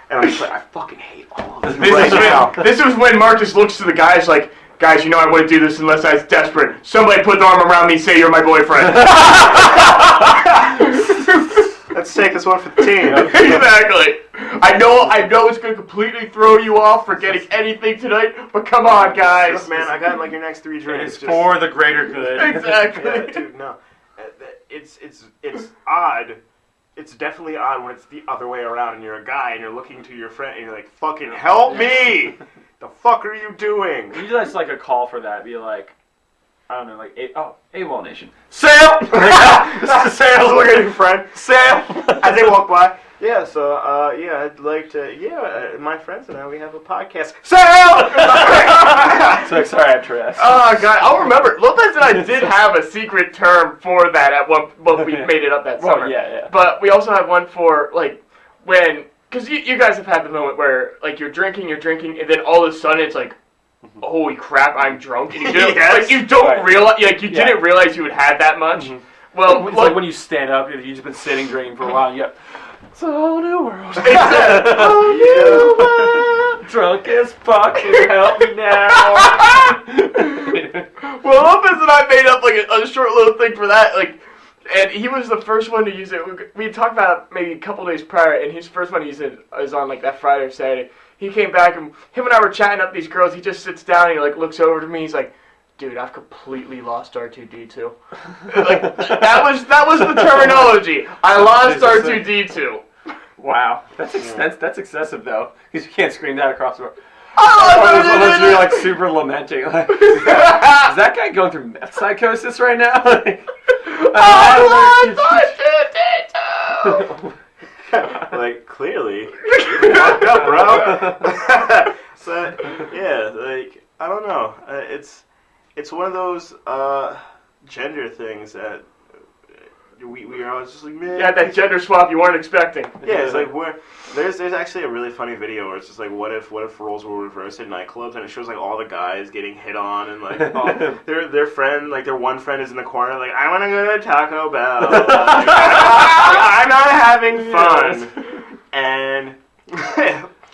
and I'm just like, I fucking hate all of this right now. This is when Marcus looks to the guys like, guys, you know I wouldn't do this unless I was desperate. Somebody put the arm around me, say you're my boyfriend. Let's take this one for the team. Exactly. I know it's going to completely throw you off for getting anything tonight, but come on, guys. Look, man, I got like your next 3 drinks. It's for the greater good. Exactly. Yeah, dude, no. It's odd. It's definitely odd when it's the other way around and you're a guy and you're looking to your friend and you're like, fucking help me! The fuck are you doing? Usually that's like a call for that. Be like, I don't know, like, AWOL Nation. Sail! Sales, look at your friend. Sale! As they walk by, Yeah, so, I'd like to, my friends and I, we have a podcast. Sal! Sorry, I have to ask. Oh, God, I'll remember. Lopez and I did have a secret term for that at one, we made it up that summer. Well, yeah. But we also have one for, like, when, because you guys have had the moment where, like, you're drinking, and then all of a sudden it's like, holy crap, I'm drunk, and you didn't, like, you don't realize, like, you didn't realize you had had that much. Mm-hmm. Well, it's like when you stand up, you've just been sitting drinking for a while, and it's a whole new world. It's a whole new world. Drunk as fuck, can you help me now? Well, Lopez and I made up like a short little thing for that, like, and he was the first one to use it. We had talked about it maybe a couple days prior, and his first one he said is on like that Friday or Saturday. He came back, and him and I were chatting up these girls. He just sits down and he like looks over to me. He's like, "Dude, I've completely lost R2D2." Like that was the terminology. I lost R2D2. Wow, that's excessive though, because you can't scream that across the room. Unless you're like super lamenting. Like, is that guy going through meth psychosis right now? Like, clearly, you're fucked up, bro. So, yeah, like, I don't know. It's one of those gender things that we are always just like, man. Yeah, that gender swap you weren't expecting. Yeah, it's like there's actually a really funny video where it's just like what if roles were reversed in nightclubs, and it shows like all the guys getting hit on, and like their friend, like their one friend is in the corner like, I want to go to Taco Bell. Like, I'm not having fun. And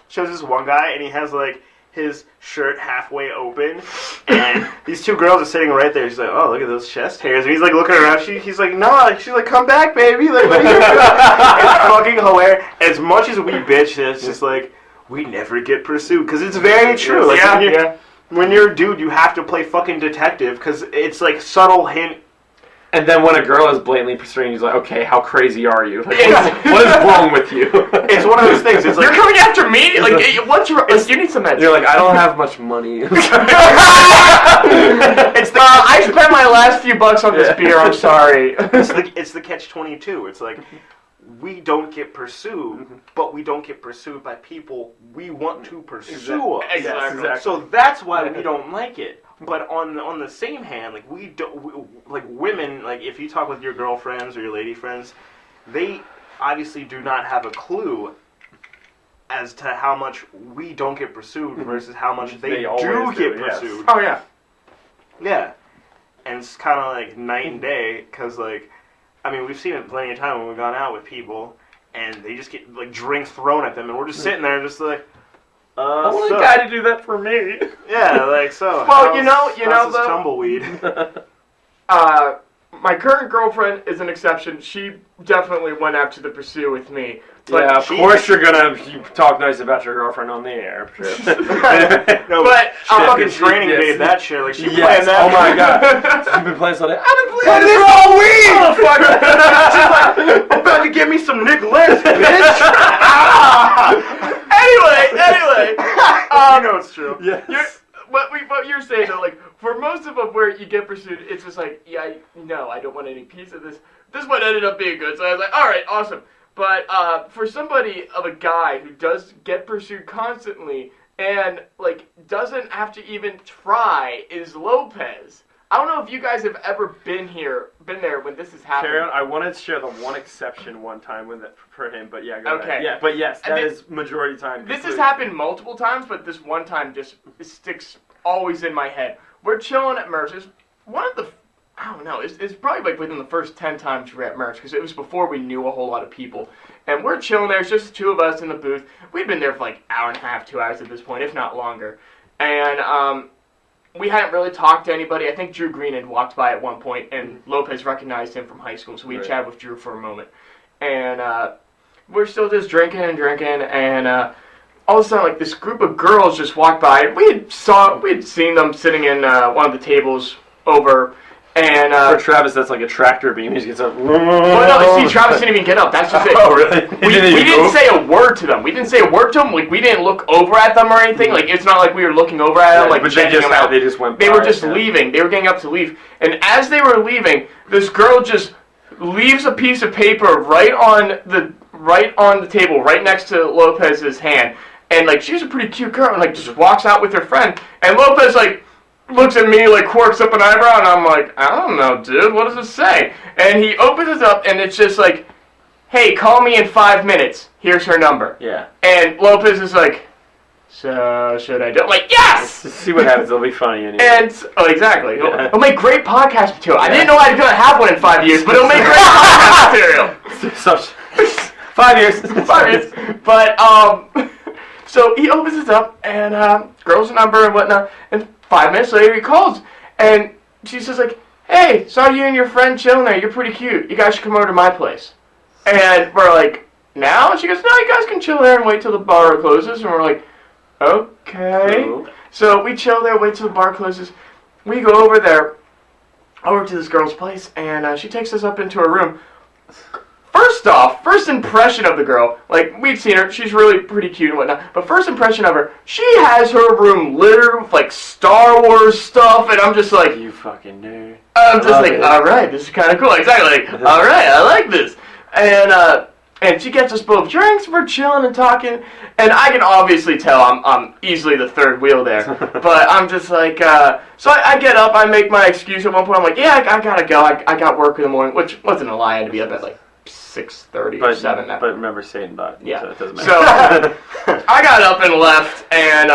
shows this one guy, and he has like his shirt halfway open, and these two girls are sitting right there. She's like, "Oh, look at those chest hairs," and he's like looking around. He's like, "No," she's like, "Come back, baby." Like, what are you doing? It's fucking hilarious. As much as we bitch, it's just like we never get pursued, because it's very true. Like, when you're a dude, you have to play fucking detective, because it's like subtle hint. And then when a girl is blatantly pursuing, he's like, "Okay, how crazy are you? Like, what is wrong with you?" It's one of those things. It's like, you're coming after me? Like, what's wrong? You need some meds. You're like, I don't have much money. I spent my last few bucks on this beer. I'm sorry. It's the catch-22. It's like, we don't get pursued, but we don't get pursued by people we want to pursue us. Exactly. So that's why we don't like it. But on the same hand, like like women, like if you talk with your girlfriends or your lady friends, they obviously do not have a clue as to how much we don't get pursued versus how much they do get pursued. Oh yeah. Yeah. And it's kind of like night and day, because like, I mean, we've seen it plenty of time when we've gone out with people, and they just get like drinks thrown at them, and we're just sitting there just like, I want a guy to do that for me. Yeah, like so. Well, you know, this tumbleweed. My current girlfriend is an exception. She definitely went after the pursuit with me. But yeah, of course you're gonna talk nice about your girlfriend on the air. No, but I'm fucking training babe that shit. Like she planned that. Oh my god, you've been playing all day. I've been playing this all week. She's like, I'm about to get me some Nick List, bitch. Anyway. You know it's true. Yes. What you're saying though, like for most of them where you get pursued, it's just like, I don't want any piece of this. This one ended up being good, so I was like, all right, awesome. But for somebody of a guy who does get pursued constantly and like doesn't have to even try is Lopez. I don't know if you guys have ever been there when this has happened. Carry on. I wanted to share the one exception one time for him, but yeah, go ahead. Okay. Yeah, but yes, that is majority time. This has happened multiple times, but this one time just sticks always in my head. We're chilling at Merch's. One of the, I don't know, it's probably like within the first 10 times we were at Merch, because it was before we knew a whole lot of people. And we're chilling there, it's just the two of us in the booth. We'd been there for like an hour and a half, 2 hours at this point, if not longer. And we hadn't really talked to anybody. I think Drew Green had walked by at one point, and Lopez recognized him from high school, so we chatted with Drew for a moment. And we're still just drinking, and all of a sudden, like, this group of girls just walked by. We had seen them sitting in one of the tables over, and for Travis, that's like a tractor beam. He just gets up. Well, no, see, Travis didn't even get up. That's just it. Oh, really? We didn't say a word to them. Like, we didn't look over at them or anything. Like, it's not like we were looking over at them, like, checking them out. They just went by. They were just leaving. They were getting up to leave. And as they were leaving, this girl just leaves a piece of paper right right on the table, right next to Lopez's hand. And, like, she's a pretty cute girl, and, like, just walks out with her friend. And Lopez, like, looks at me, like, quirks up an eyebrow, and I'm like, I don't know, dude, what does it say? And he opens it up, and it's just like, hey, call me in 5 minutes. Here's her number. Yeah. And Lopez is like, so, should I do it? I'm like, yes! Let's see what happens. It'll be funny anyway. And, exactly. Yeah. It'll make great podcast material. I didn't know I'd have one in 5 years, but it'll make great podcast material. 5 years. 5 years. But, so he opens it up, and, girl's number and whatnot, and 5 minutes later he calls, and she says, like, hey, saw you and your friend chilling there, you're pretty cute, you guys should come over to my place. And we're like, now? And she goes, no, you guys can chill there and wait till the bar closes, and we're like, okay. Cool. So we chill there, wait till the bar closes, we go over there, over to this girl's place, and she takes us up into her room. First off, first impression of the girl, like, we'd seen her, she's really pretty cute and whatnot, but first impression of her, she has her room littered with, like, Star Wars stuff, and I'm just like, You fucking nerd. I'm just like, alright, this is kind of cool, exactly, like, alright, I like this. And she gets us both drinks, we're chilling and talking, and I can obviously tell I'm easily the third wheel there, but I'm just like, so I get up, I make my excuse at one point, I'm like, yeah, I gotta go, I got work in the morning, which wasn't a lie, I had to be up at, like, 6:30 or 7. But remember Satan bought. Yeah. So it doesn't matter. So I got up and left, and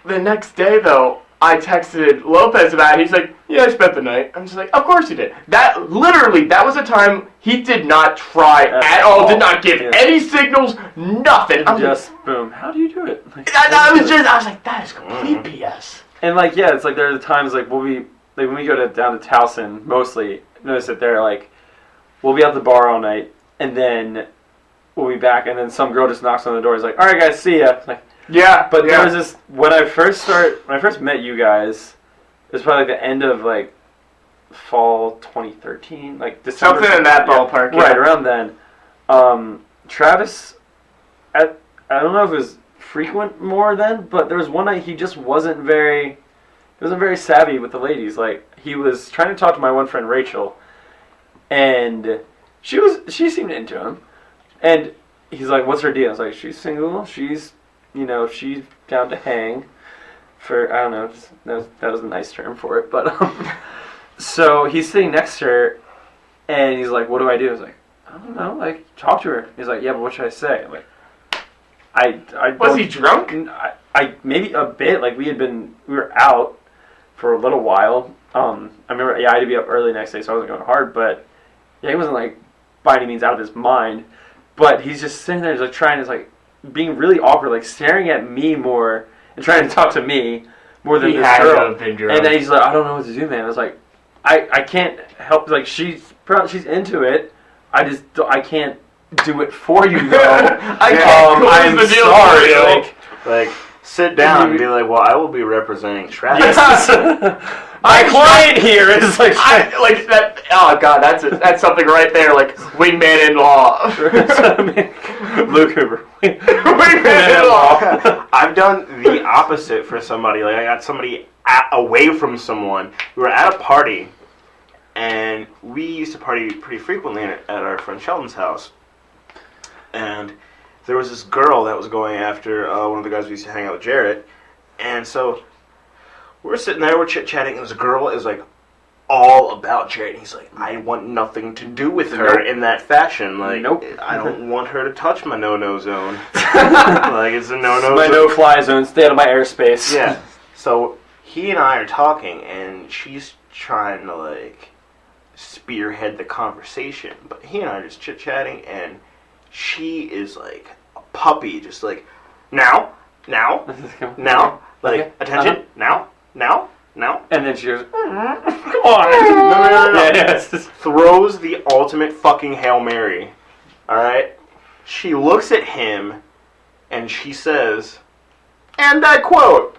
the next day though, I texted Lopez about it. He's like, yeah, I spent the night. I'm just like, of course he did. That was a time he did not try at all, did not give any signals, nothing. I'm just boom. How do you do it? Like, I was like, that is complete BS. And like, yeah, it's like there are times like when we go down to Towson, mostly notice that they're like, we'll be at the bar all night, and then we'll be back, and then some girl just knocks on the door. He's like, all right, guys, see ya. Like, yeah. But there was this, when I first met you guys, it was probably like the end of, like, fall 2013, like December. Something in that ballpark, yeah. Right, around then. Travis, I don't know if it was frequent more then, but there was one night he just wasn't very savvy with the ladies. Like, he was trying to talk to my one friend Rachel, and she seemed into him, and he's like, what's her deal? I was like, she's single, she's down to hang for, I don't know, that was a nice term for it, but so he's sitting next to her, and he's like, what do I do? I was like, I don't know, like, talk to her. He's like, yeah, but what should I say? I'm like, I was he drunk? I maybe a bit, like, we were out for a little while. I remember, I had to be up early the next day, so I wasn't going hard, but yeah, he wasn't, like, by any means out of his mind, but he's just sitting there, he's like trying to, like, being really awkward, like staring at me more and trying to talk to me more than this girl. And then he's like, I don't know what to do, man. I was like, I can't help. Like, she's into it. I can't do it for you though. I'm sorry. Like, sit down and be like, well, I will be representing Travis. Yes. My client here is like that. Oh god, that's something right there. Like, wingman in law. Luke Hoover. Wingman in law. I've done the opposite for somebody. Like, I got somebody away from someone. We were at a party, and we used to party pretty frequently at our friend Sheldon's house. And there was this girl that was going after one of the guys we used to hang out with, Jarrett. And so we're sitting there, we're chit-chatting, and this girl is like all about Jarrett. And he's like, I want nothing to do with her in that fashion. Like, nope. I don't want her to touch my no-no zone. Like, it's a no-no zone. My no-fly zone. Stay out of my airspace. Yeah. So he and I are talking, and she's trying to, like, spearhead the conversation. But he and I are just chit-chatting, and she is like a puppy, just like, now, like, attention, now. And then she goes, come on. No. Yeah, throws the ultimate fucking Hail Mary. Alright? She looks at him, and she says, and I quote,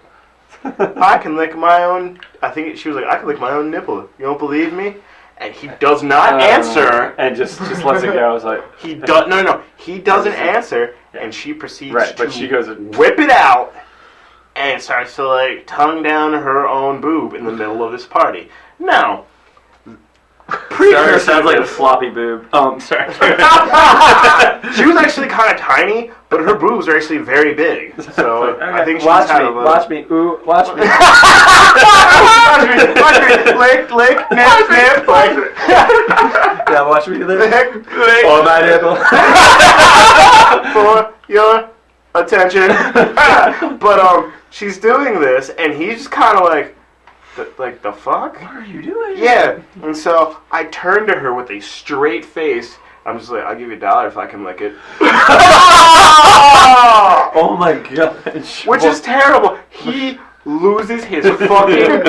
I can lick my own, I think she was like, I can lick my own nipple. You don't believe me? And he does not answer. And just lets it go. I was like, he does no. He doesn't answer, and she proceeds but she goes whip it out and starts to, like, tongue down her own boob in the middle of this party. Now, Starter sounds like a floppy boob. Oh, I'm sorry. She was actually kind of tiny, but her boobs are actually very big. So Okay. I think she watch was me. Watch me. Ooh, watch me. Watch me. Lick, nip, nip. Yeah, watch me. Lick. Oh, my nipple. For your attention. But she's doing this, and he's just kind of like the fuck? What are you doing? Yeah. And so I turned to her with a straight face. I'm just like, I'll give you $1 if I can lick it. Oh my gosh. Which is terrible. He loses his fucking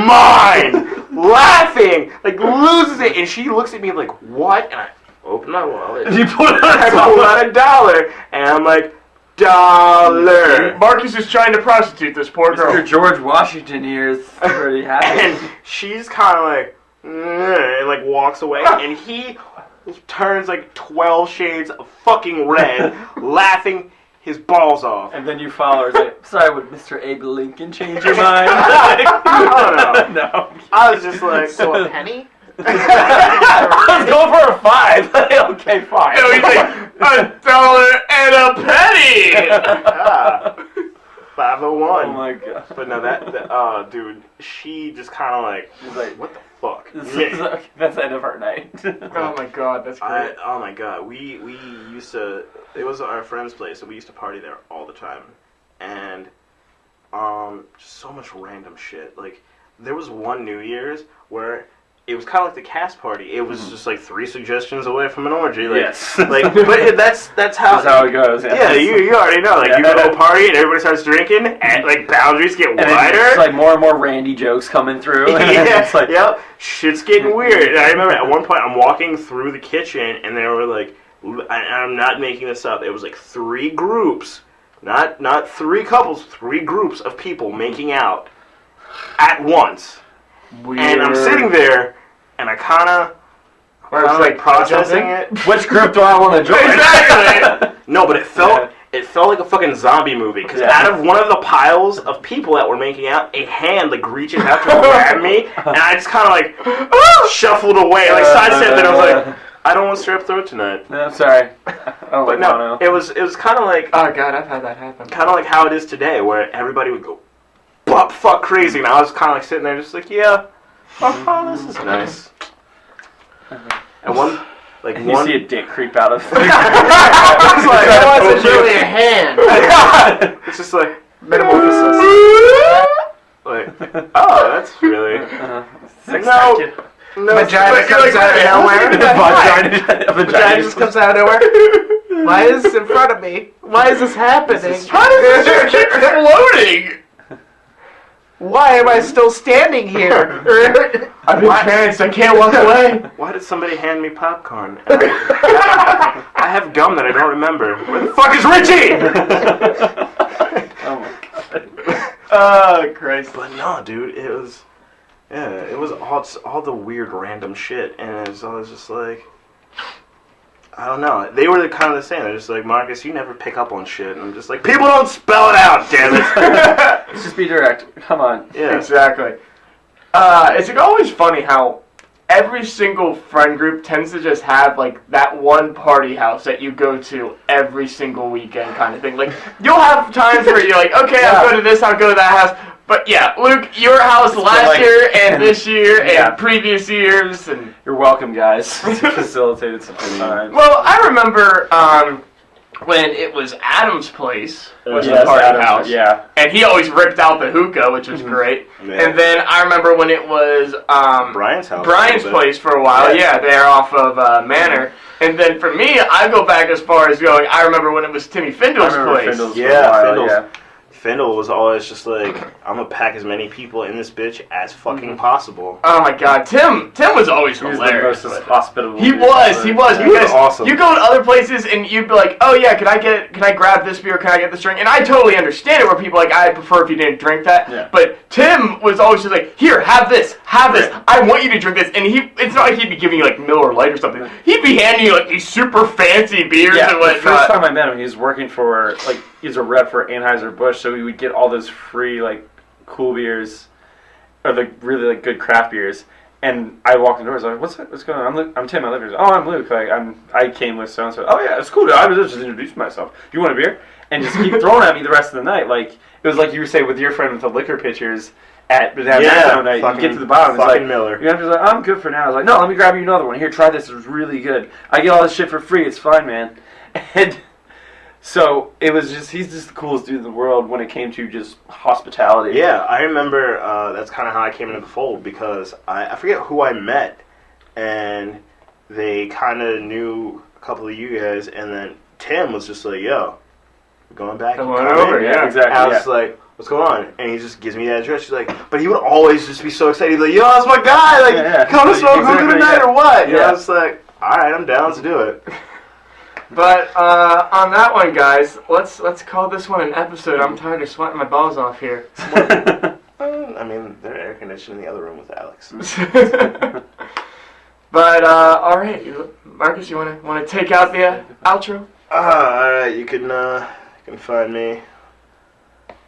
mind, laughing, like loses it, and she looks at me like, what? And I open my wallet. You pull out I pull out $1, and I'm like, $1. Marcus is trying to prostitute this poor girl. Mr. George Washington here is pretty happy. And she's kind of like, and like walks away, and he turns like 12 shades of fucking red, laughing his balls off. And then you follow her. Like, sorry, would Mr. Abe Lincoln change your mind? I don't know. No. I was just like, So a penny? I was going for a 5. Okay, fine. No, he's like, $1 and a penny! 501. Oh my god. But no, dude, she just kind of like, She's like, what the fuck? that's the end of our night. Oh my god, that's great. Oh my god, we used to, it was our friend's place, and we used to party there all the time. And, just so much random shit. Like, there was one New Year's where it was kind of like the cast party. It was just like 3 suggestions away from an orgy. Like, Yes. Like, but that's how it goes. Yeah, you already know. Like, you go to a party and everybody starts drinking, and like boundaries get And wider. it's like more and more Randy jokes coming through. And Yeah, it's like, yep. Shit's getting weird. And I remember at one point I'm walking through the kitchen, and there were like, I'm not making this up. It was like 3 groups, not 3 couples, 3 groups of people making out at once. Weird. And I'm sitting there, and I kind of like processing it. which group do I want to join? Exactly. No, but it felt like a fucking zombie movie, because out of one of the piles of people that were making out, a hand like reaches out to grab me, and I just kind of like shuffled away, like sidestepped it. I was like, I don't want strep throat tonight. No, I'm sorry. I don't But like no, mono. it was kind of like Oh god, I've had that happen. kind of like how it is today, where everybody would go butt fuck crazy, and I was kind of like sitting there, just like, yeah, oh, this is nice. And You see a dick creep out of It's like, That wasn't really a hand. it's just like, Metamorphosis. like, oh, that's really no. Vagina comes out of nowhere. Vagina just comes out of nowhere. Why is this in front of me? Why is this happening? How does this just keep floating? Why am I still standing here? I've been tranced, I can't walk away. Why did somebody hand me popcorn? I have gum that I don't remember. Where the fuck is Richie? Oh my god. Oh, Christ. But no, dude, it was all the weird random shit, and I was just like, I don't know. They were kind of the same. They're just like, Marcus, you never pick up on shit, and I'm just like, people don't spell it out, damn it. Let's just be direct. Come on. Yeah. Exactly. It's like always funny how every single friend group tends to just have like that one party house that you go to every single weekend kind of thing. Like you'll have times where you're like, okay, I'll go to this, I'll go to that house. But yeah, Luke, your house last year and this year and previous years, and You're welcome, guys. To facilitate some time. well, I remember when it was Adam's place was the party house. Yeah. And he always ripped out the hookah, which was great. Yeah. And then I remember when it was Brian's house. Brian's place for a while. Yeah, they're off of Manor. And then for me, I go back as far as going, I remember when it was Timmy Findle's place. Findle was always just like, I'm gonna pack as many people in this bitch as fucking possible. Oh my god, Tim was always He was hilarious. the most hospitable. He was because awesome. you go to other places and you'd be like, oh yeah, can I grab this beer, can I get this drink? And I totally understand it where people are like, I'd prefer if you didn't drink that. Yeah. But Tim was always just like, here, have this, I want you to drink this. And it's not like he'd be giving you like Miller Lite or something. He'd be handing you like these super fancy beers Yeah, and the first whatnot. time I met him, he was working for, like, he's a rep for Anheuser-Busch, so we would get all those free, like, cool beers, or the really, like, good craft beers. And I walked in the door. I was like, "What's going on? I'm Tim. I live here." "Oh, I'm Luke. Like, I came with so and so." "Oh yeah, it's cool. I was just introducing myself. Do you want a beer?" And just keep throwing at me the rest of the night. Like it was like you were saying with your friend with the liquor pitchers at the downtown night. You get to the bottom. It's like Miller. You're just like, "I'm good for now." I was like, "No, let me grab you another one. Here, try this. It's really good. I get all this shit for free. It's fine, man." And so it was just he's just the coolest dude in the world when it came to just hospitality. Yeah, I remember that's kind of how I came into the fold because I forget who I met, and they kind of knew a couple of you guys, and then Tim was just like, "Yo, we're going back." Come on over, yeah, exactly. I was like, "What's going on?" And he just gives me the address. He's like, but he would always just be so excited. He'd be like, "Yo, that's my guy! Like, come to smoke hookah tonight or what?" Yeah. I was like, "All right, I'm down to do it." But on that one, guys, let's call this one an episode. I'm tired of sweating my balls off here. I mean, they're air conditioned in the other room with Alex. But all right, Marcus, you wanna take out the outro? All right, you can find me.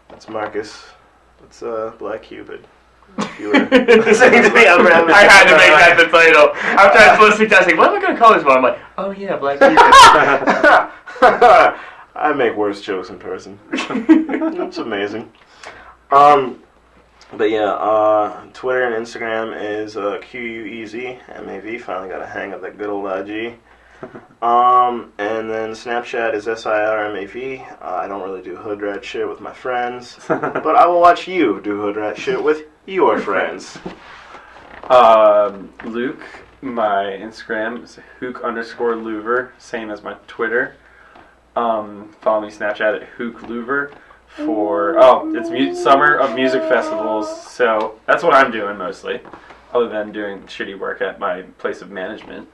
That's Marcus. That's Black Cupid. If you were listening to me, I had to make that the title. After I was listening to it, I was like, what am I going to call this one? I'm like, oh yeah, Black Cupid. I make worse jokes in person. It's amazing. But yeah, Twitter and Instagram is QUEZMAV. Finally got a hang of that good old IG. And then Snapchat is SIRMAV. I don't really do hood rat shit with my friends, but I will watch you do hood rat shit with your friends. Luke, my Instagram is hook_Louver, same as my Twitter. Follow me Snapchat at hooklouver for it's summer of music festivals, so that's what I'm doing mostly, other than doing shitty work at my place of management.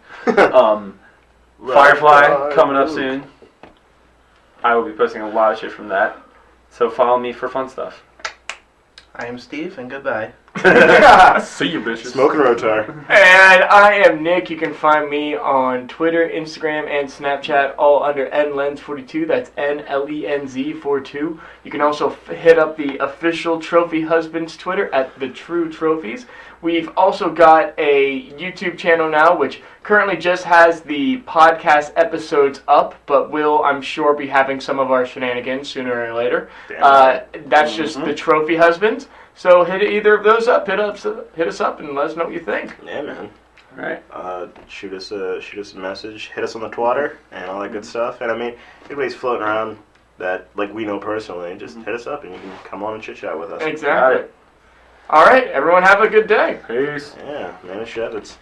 Firefly coming up soon. I will be posting a lot of shit from that, so follow me for fun stuff. I am Steve, and goodbye. See you, bitches. Smoking rotar. And I am Nick. You can find me on Twitter, Instagram, and Snapchat, all under nlenz42. That's NLENZ42. You can also hit up the official Trophy Husbands Twitter at The True Trophies. We've also got a YouTube channel now, which currently just has the podcast episodes up, but will, I'm sure, be having some of our shenanigans sooner or later. That's just The Trophy Husbands. So hit either of those up. Hit us up and let us know what you think. Yeah, man. All right. Shoot us a message. Hit us on the Twitter and all that good stuff. And I mean, everybody's floating around that like we know personally. Just hit us up and you can come on and chit chat with us. Exactly. All right, everyone, have a good day. Peace. Yeah, man, shit. It's